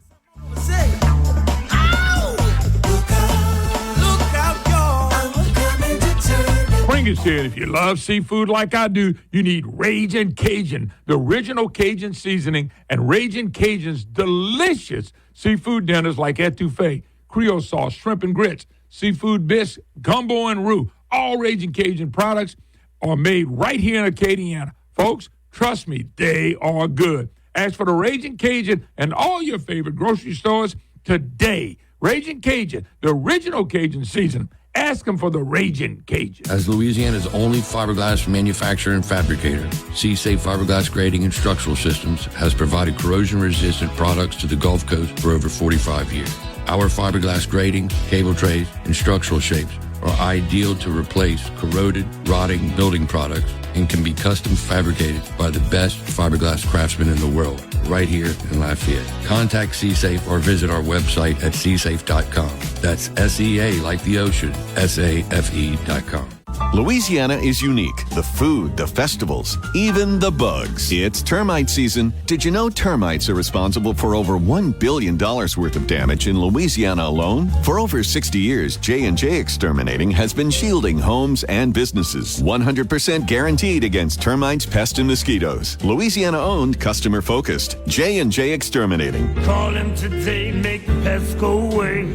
S15: Pringles said, if you love seafood like I do, you need Ragin' Cajun, the original Cajun seasoning, and Ragin' Cajun's delicious seafood dinners like etouffee, Creole sauce, shrimp and grits, seafood bisque, gumbo and roux. All Ragin' Cajun products are made right here in Acadiana. Folks, trust me, they are good. Ask for the Ragin' Cajun and all your favorite grocery stores today. Ragin' Cajun, the original Cajun seasoning. Ask them for the Ragin' Cajun.
S10: As Louisiana's only fiberglass manufacturer and fabricator, C-Safe Fiberglass Grading and Structural Systems has provided corrosion-resistant products to the Gulf Coast for over 45 years. Our fiberglass grading, cable trays, and structural shapes are ideal to replace corroded, rotting building products and can be custom fabricated by the best fiberglass craftsmen in the world, right here in Lafayette. Contact C-Safe or visit our website at csafe.com. That's SEA like the ocean, SAFE.com.
S2: Louisiana is unique. The food, the festivals, even the bugs. It's termite season. Did you know termites are responsible for over $1 billion worth of damage in Louisiana alone? For over 60 years, J&J Exterminating has been shielding homes and businesses. 100% guaranteed against termites, pests, and mosquitoes. Louisiana-owned, customer-focused. J&J Exterminating.
S4: Call him today, make the pests go away.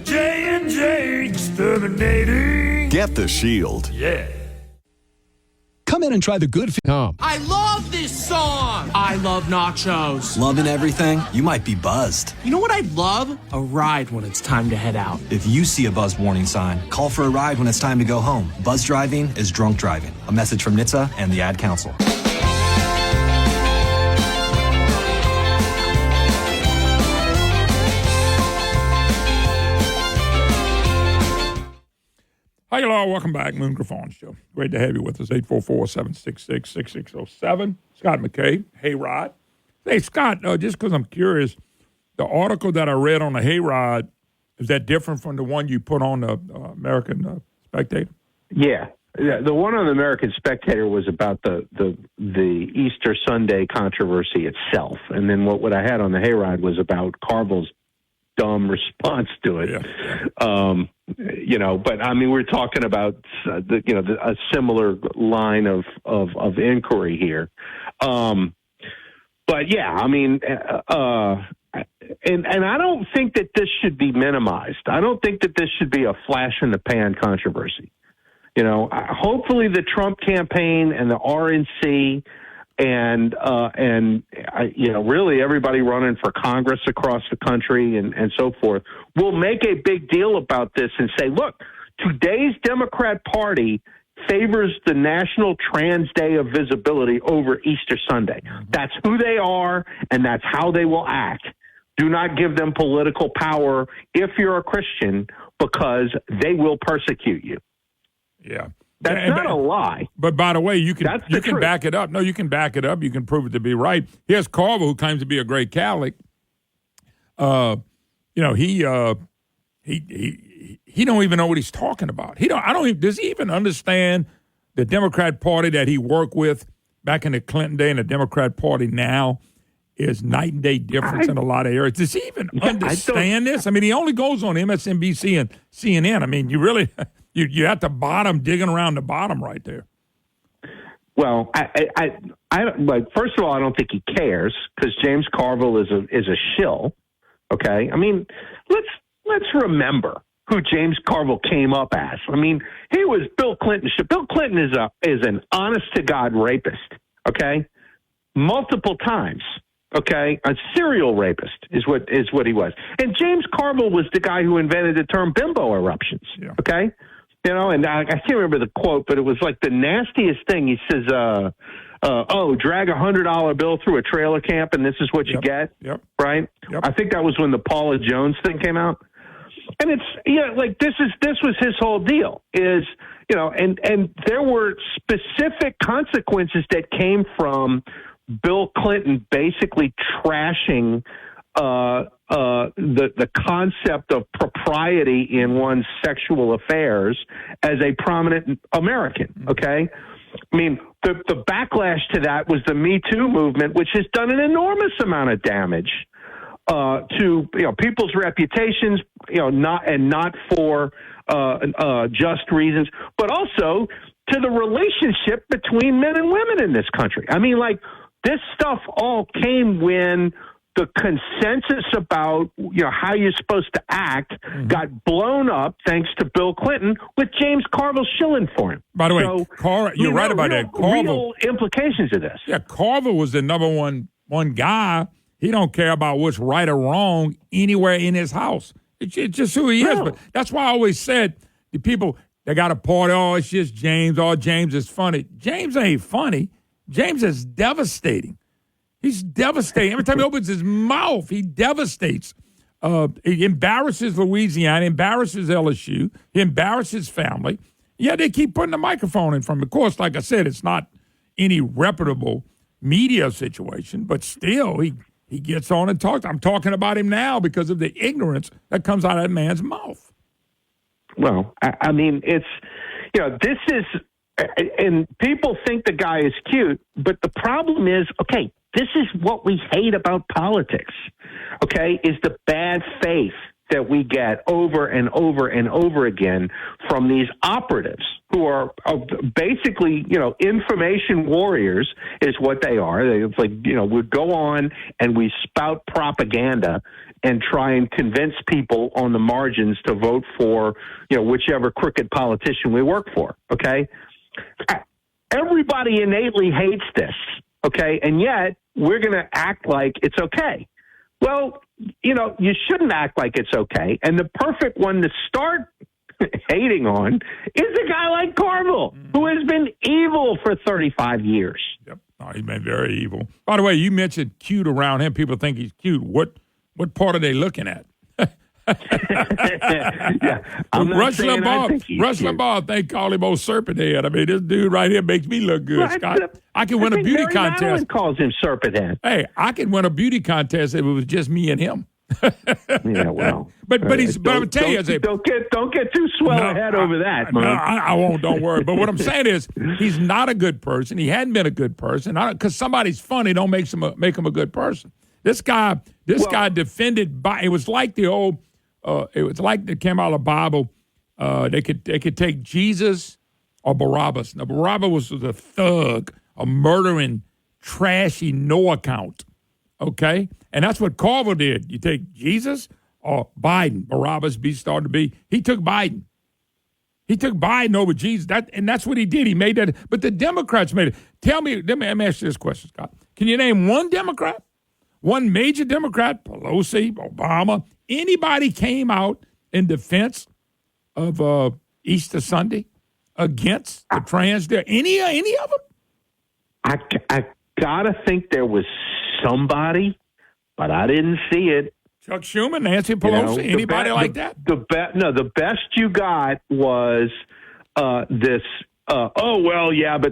S4: J&J Exterminating.
S2: Get the shield.
S4: Yeah.
S11: Come in and try the good.
S12: I love this song. I love nachos.
S18: Loving everything? You might be buzzed.
S12: You know what I'd love? A ride when it's time to head out.
S18: If you see a buzz warning sign, call for a ride when it's time to go home. Buzz driving is drunk driving. A message from NHTSA and the Ad Council.
S15: Hi, y'all. Welcome back. Moon Griffon Show. Great to have you with us. 844-766-6607. Scott McKay, Hayride. Hey, Scott, just because I'm curious, the article that I read on the Hayride Is that different from the one you put on the American Spectator?
S25: Yeah. The one on the American Spectator was about the Easter Sunday controversy itself, and then what I had on the Hayride was about Carville's dumb response to it. Yeah. But I mean, we're talking about a similar line of inquiry here. But yeah, I mean, and I don't think that this should be minimized. I don't think that this should be a flash in the pan controversy. Hopefully the Trump campaign and the RNC and really everybody running for Congress across the country and so forth will make a big deal about this and say, look, today's Democrat Party favors the National Trans Day of Visibility over Easter Sunday. That's who they are, and that's how they will act. Do not give them political power if you're a Christian, because they will persecute you.
S15: Yeah.
S25: That's not a lie.
S15: But by the way, you can
S25: truth.
S15: back it up. No, you can back it up. You can prove it to be right. Here's Carver, who claims to be a great Catholic. He don't even know what he's talking about. Does he even understand the Democrat Party that he worked with back in the Clinton day and the Democrat Party now is night and day difference in a lot of areas. Does he even understand this? I mean, he only goes on MSNBC and CNN. I mean, you really you're at the bottom, digging around the bottom right there.
S25: Well, I like. First of all, I don't think he cares, because James Carville is a shill. Okay, I mean, let's remember who James Carville came up as. I mean, he was Bill Clinton. Bill Clinton is an honest to God rapist. Okay, multiple times. Okay, a serial rapist is what he was. And James Carville was the guy who invented the term bimbo eruptions. Yeah. Okay, and I can't remember the quote, but it was like the nastiest thing. He says, drag $100 bill through a trailer camp and this is what you get.
S15: Yep.
S25: Right.
S15: Yep.
S25: I think that was when the Paula Jones thing came out. And it's, this was his whole deal is, and there were specific consequences that came from Bill Clinton basically trashing the concept of propriety in one's sexual affairs as a prominent American. Okay, I mean the backlash to that was the Me Too movement, which has done an enormous amount of damage to people's reputations, not for just reasons, but also to the relationship between men and women in this country. I mean, like. This stuff all came when the consensus about how you're supposed to act got blown up thanks to Bill Clinton, with James Carville shilling for him.
S15: By the way, you're right about that.
S25: Real implications of this.
S15: Yeah, Carville was the number one guy. He don't care about what's right or wrong anywhere in his house. It's just who he is. But that's why I always said the people they got a party. Oh, it's just James. Oh, James is funny. James ain't funny. James is devastating. He's devastating. Every time he opens his mouth, he devastates. He embarrasses Louisiana, embarrasses LSU, he embarrasses family. Yeah, they keep putting the microphone in front of him. Of course, like I said, it's not any reputable media situation, but still, he gets on and talks. I'm talking about him now because of the ignorance that comes out of that man's mouth.
S25: Well, I mean, it's, this is... And people think the guy is cute, but the problem is, okay, this is what we hate about politics, okay, is the bad faith that we get over and over and over again from these operatives who are basically, information warriors is what they are. It's like, we go on and we spout propaganda and try and convince people on the margins to vote for, whichever crooked politician we work for, okay? Everybody innately hates this, okay? And yet we're going to act like it's okay. Well, you shouldn't act like it's okay. And the perfect one to start hating on is a guy like Carville, who has been evil for 35 years.
S15: Yep. Oh, he's been very evil. By the way, you mentioned cute around him. People think he's cute. What part are they looking at? Rush Limbaugh, they call him old serpent head. I mean, this dude right here makes me look good, Scott. I can win a beauty contest.
S25: Calls him serpent head.
S15: Hey, I can win a beauty contest if it was just me and him.
S25: Yeah, well,
S15: but I'm gonna tell you,
S25: don't get too swell ahead over that, man.
S15: No, I won't. Don't worry. But what I'm saying is, he's not a good person. He hadn't been a good person. Because somebody's funny don't make him a good person. This guy defended. It was like the old. It was like that came out of the Bible. They could take Jesus or Barabbas. Now Barabbas was a thug, a murdering, trashy, no account. Okay, and that's what Carver did. You take Jesus or Biden. Barabbas started to be. He took Biden. He took Biden over Jesus. That's what he did. He made that. But the Democrats made it. Let me ask you this question, Scott. Can you name one Democrat, one major Democrat, Pelosi, Obama, anybody came out in defense of Easter Sunday against the transgender? Any of them?
S25: I gotta think there was somebody, but I didn't see it.
S15: Chuck Schumer, Nancy Pelosi, anybody like that?
S25: The best you got was this. But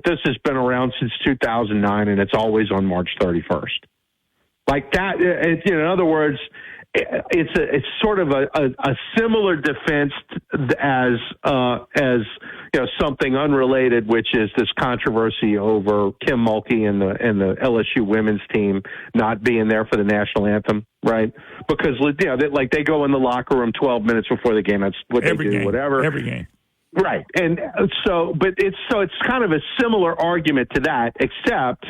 S25: this has been around since 2009, and it's always on March 31st. Like that. In other words, it's sort of a similar defense as something unrelated, which is this controversy over Kim Mulkey and the LSU women's team not being there for the national anthem, right? Because they go in the locker room 12 minutes before the game. That's what they do. Whatever.
S15: Every game.
S25: Right, and but it's kind of a similar argument to that, except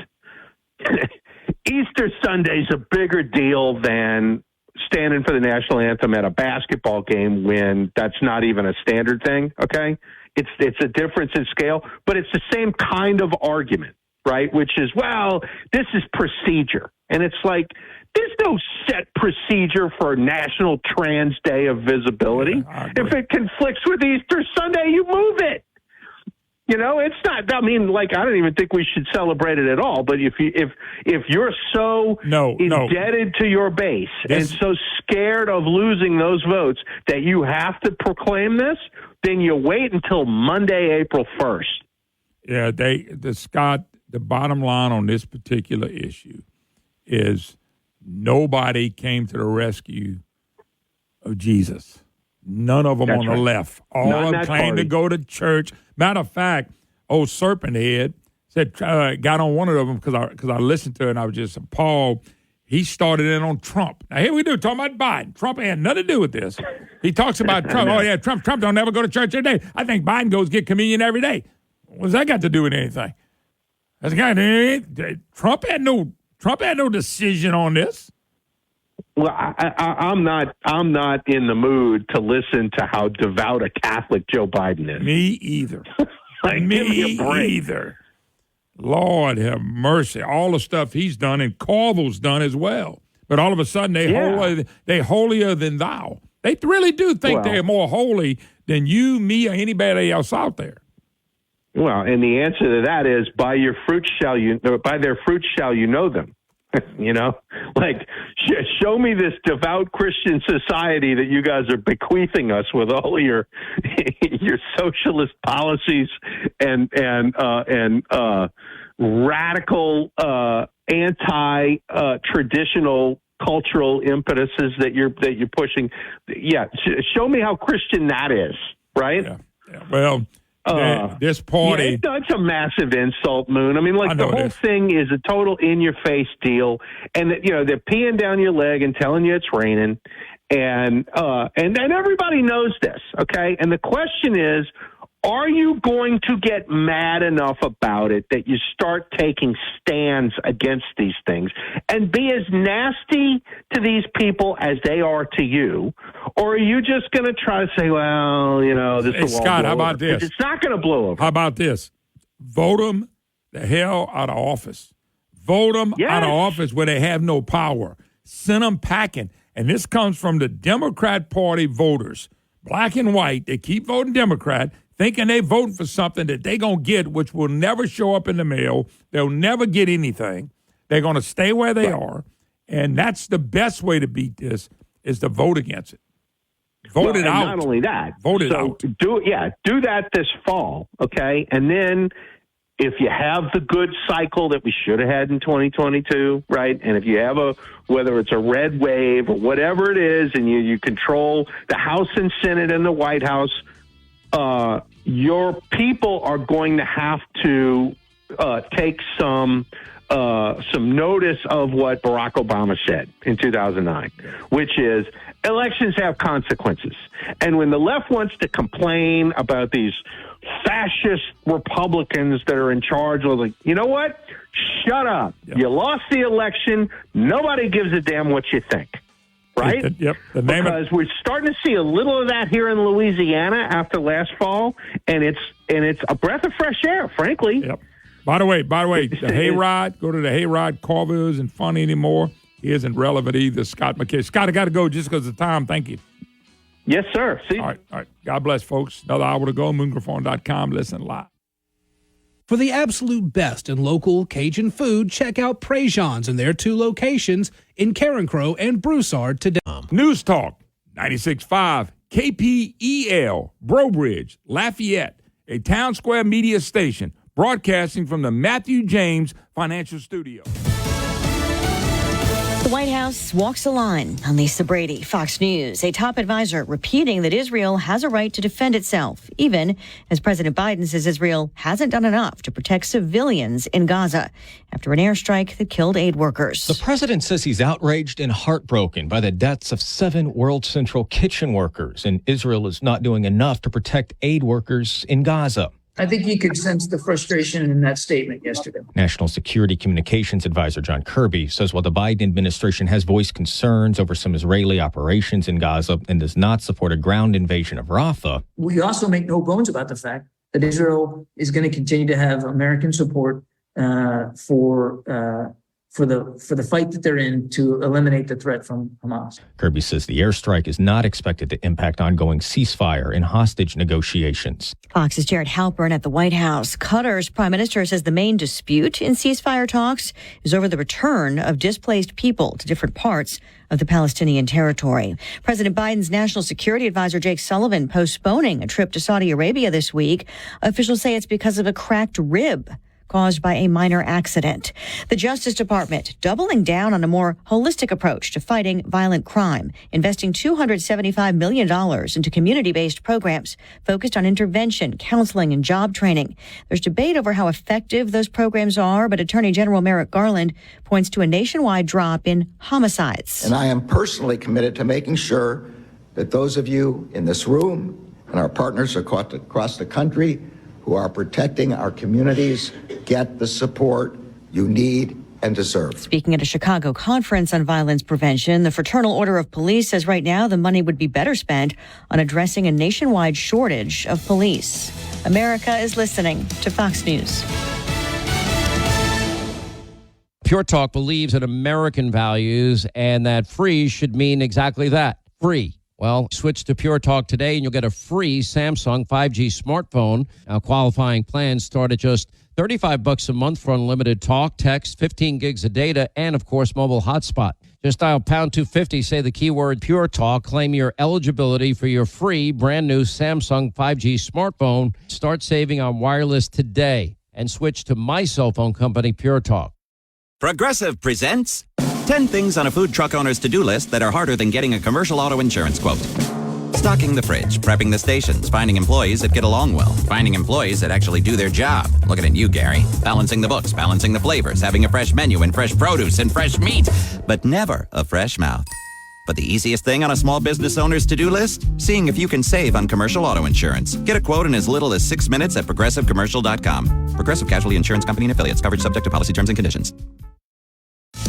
S25: Easter Sunday's a bigger deal than standing for the national anthem at a basketball game when that's not even a standard thing, okay? It's a difference in scale, but it's the same kind of argument, right? Which is, well, this is procedure. And it's like, there's no set procedure for National Trans Day of Visibility. If it conflicts with Easter Sunday, you move it. It's not. I mean, I don't even think we should celebrate it at all. But if you're so indebted to your base and so scared of losing those votes that you have to proclaim this, then you wait until Monday, April 1st.
S15: Yeah, Scott. The bottom line on this particular issue is nobody came to the rescue of Jesus. None of them on the left. All of them claimed to go to church. Matter of fact, old Serpent Head said, got on one of them because I listened to it and I was just appalled. He started in on Trump. Now, here we do, talking about Biden. Trump had nothing to do with this. He talks about Trump. Oh, yeah, Trump don't ever go to church every day. I think Biden goes get communion every day. What's that got to do with anything? Trump had no decision on this.
S25: Well, I'm not in the mood to listen to how devout a Catholic Joe Biden is.
S15: Me either. Me either. Lord have mercy. All the stuff he's done and Carville's done as well. But all of a sudden they holier than thou. They really do think they're more holy than you, me, or anybody else out there.
S25: Well, and the answer to that is by their fruits shall you know them. Show me this devout Christian society that you guys are bequeathing us with all your socialist policies and radical anti-traditional cultural impetuses that you're pushing. Yeah, show me how Christian that is, right?
S15: Yeah. Well. This party.
S25: It's a massive insult, Moon. I mean, the whole thing is a total in-your-face deal. And, they're peeing down your leg and telling you it's raining. And everybody knows this, okay? And the question is, are you going to get mad enough about it that you start taking stands against these things and be as nasty to these people as they are to you? Or are you just going to try to say, well, this will all
S15: Scott,
S25: blow
S15: how about
S25: over?
S15: this?
S25: It's not going to blow over.
S15: How about this? Vote them the hell out of office. Vote them out of office where they have no power. Send them packing. And this comes from the Democrat Party voters, black and white. They keep voting Democrat, thinking they voting for something that they're going to get, which will never show up in the mail. They'll never get anything. They're going to stay where they are. And that's the best way to beat this is to vote against it. Vote it out.
S25: Not only that.
S15: Vote it out.
S25: Do that this fall, okay? And then if you have the good cycle that we should have had in 2022, right? And if you have whether it's a red wave or whatever it is, and you control the House and Senate and the White House, your people are going to have to take some notice of what Barack Obama said in 2009, which is elections have consequences. And when the left wants to complain about these fascist Republicans that are in charge, like, you know what? Shut up. Yep. You lost the election. Nobody gives a damn what you think. Right?
S15: Yep.
S25: Because we're starting to see a little of that here in Louisiana after last fall, and it's a breath of fresh air, frankly.
S15: Yep. By the way, the hayride, go to the hayride. Carver isn't funny anymore. He isn't relevant either. Scott McKay. Scott, I got to go just because of time. Thank you.
S25: Yes, sir. See you.
S15: All right. God bless, folks. Another hour to go. Moongrafon.com. Listen live.
S9: For the absolute best in local Cajun food, check out Prejean's in their 2 locations in Carencro and Broussard today.
S15: News Talk 96.5 KPEL, Brobridge, Lafayette, a Town Square media station broadcasting from the Matthew James Financial Studio.
S13: The White House walks a line. I'm Lisa Brady, Fox News. A top advisor repeating that Israel has a right to defend itself, even as President Biden says Israel hasn't done enough to protect civilians in Gaza after an airstrike that killed aid workers.
S16: The president says he's outraged and heartbroken by the deaths of 7 World Central Kitchen workers, and Israel is not doing enough to protect aid workers in Gaza.
S17: I think you could sense the frustration in that statement yesterday.
S16: National Security Communications Advisor John Kirby says while the Biden administration has voiced concerns over some Israeli operations in Gaza and does not support a ground invasion of Rafah,
S17: we also make no bones about the fact that Israel is going to continue to have American support for the fight that they're in to eliminate the threat from Hamas.
S16: Kirby says the airstrike is not expected to impact ongoing ceasefire and hostage negotiations.
S13: Fox's Jared Halpern at the White House. Qatar's prime minister says the main dispute in ceasefire talks is over the return of displaced people to different parts of the Palestinian territory. President Biden's national security advisor Jake Sullivan postponing a trip to Saudi Arabia this week. Officials say it's because of a cracked rib caused by a minor accident. The Justice Department doubling down on a more holistic approach to fighting violent crime, investing $275 million into community-based programs focused on intervention, counseling, and job training. There's debate over how effective those programs are, but Attorney General Merrick Garland points to a nationwide drop in homicides.
S19: And I am personally committed to making sure that those of you in this room and our partners across the country who are protecting our communities get the support you need and deserve.
S13: Speaking at a Chicago conference on violence prevention, the Fraternal Order of Police says right now the money would be better spent on addressing a nationwide shortage of police. America is listening to Fox News.
S7: Pure Talk believes in American values and that free should mean exactly that, free. Well, switch to Pure Talk today and you'll get a free Samsung 5G smartphone. Now, qualifying plans start at just $35 a month for unlimited talk, text, 15 gigs of data, and, of course, mobile hotspot. Just dial pound 250, say the keyword Pure Talk, claim your eligibility for your free brand new Samsung 5G smartphone. Start saving on wireless today and switch to my cell phone company, Pure Talk.
S23: Progressive presents 10 things on a food truck owner's to-do list that are harder than getting a commercial auto insurance quote. Stocking the fridge, prepping the stations, finding employees that get along well, finding employees that actually do their job. Looking at you, Gary. Balancing the books, balancing the flavors, having a fresh menu and fresh produce and fresh meat, but never a fresh mouth. But the easiest thing on a small business owner's to-do list? Seeing if you can save on commercial auto insurance. Get a quote in as little as 6 minutes at progressivecommercial.com. Progressive Casualty Insurance Company and Affiliates. Coverage subject to policy terms and conditions.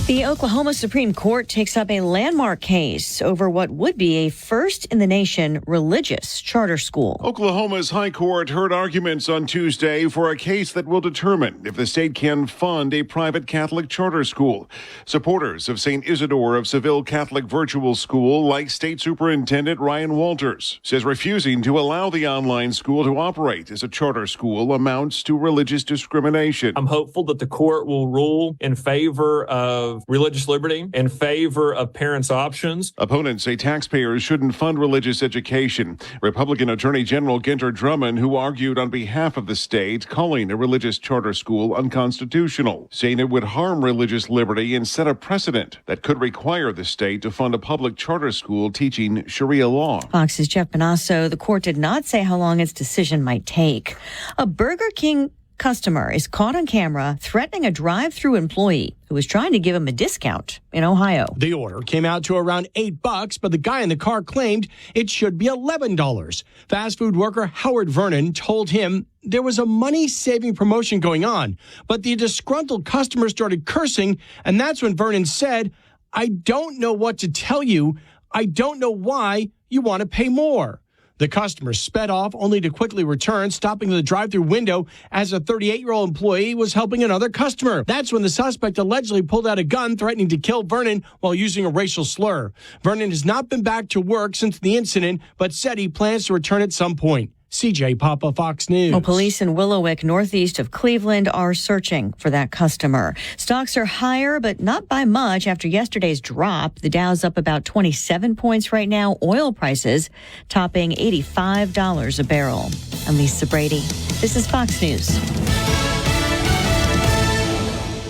S13: The Oklahoma Supreme Court takes up a landmark case over what would be a first-in-the-nation religious charter school.
S20: Oklahoma's High Court heard arguments on Tuesday for a case that will determine if the state can fund a private Catholic charter school. Supporters of St. Isidore of Seville Catholic Virtual School, like State Superintendent Ryan Walters, says refusing to allow the online school to operate as a charter school amounts to religious discrimination.
S21: I'm hopeful that the court will rule in favor of
S3: of religious liberty, in favor of parents' options.
S20: Opponents say taxpayers shouldn't fund religious education. Republican Attorney General Ginter Drummond, who argued on behalf of the state, calling a religious charter school unconstitutional, saying it would harm religious liberty and set a precedent that could require the state to fund a public charter school teaching Sharia law.
S13: Fox's Jeff Bonasso. The court did not say how long its decision might take. A Burger King customer is caught on camera threatening a drive-through employee who was trying to give him a discount in Ohio.
S8: The order came out to around $8, but the guy in the car claimed it should be $11. Fast food worker Howard Vernon told him there was a money-saving promotion going on, but the disgruntled customer started cursing, and that's when Vernon said, "I don't know what to tell you. I don't know why you want to pay more." The customer sped off only to quickly return, stopping the drive-thru window as a 38-year-old employee was helping another customer. That's when the suspect allegedly pulled out a gun, threatening to kill Vernon while using a racial slur. Vernon has not been back to work since the incident, but said he plans to return at some point. CJ Papa, Fox News.
S13: Well, police in Willowick, northeast of Cleveland, are searching for that customer. Stocks are higher, but not by much after yesterday's drop. The Dow's up about 27 points right now. Oil prices topping $85 a barrel. I'm Lisa Brady. This is Fox News.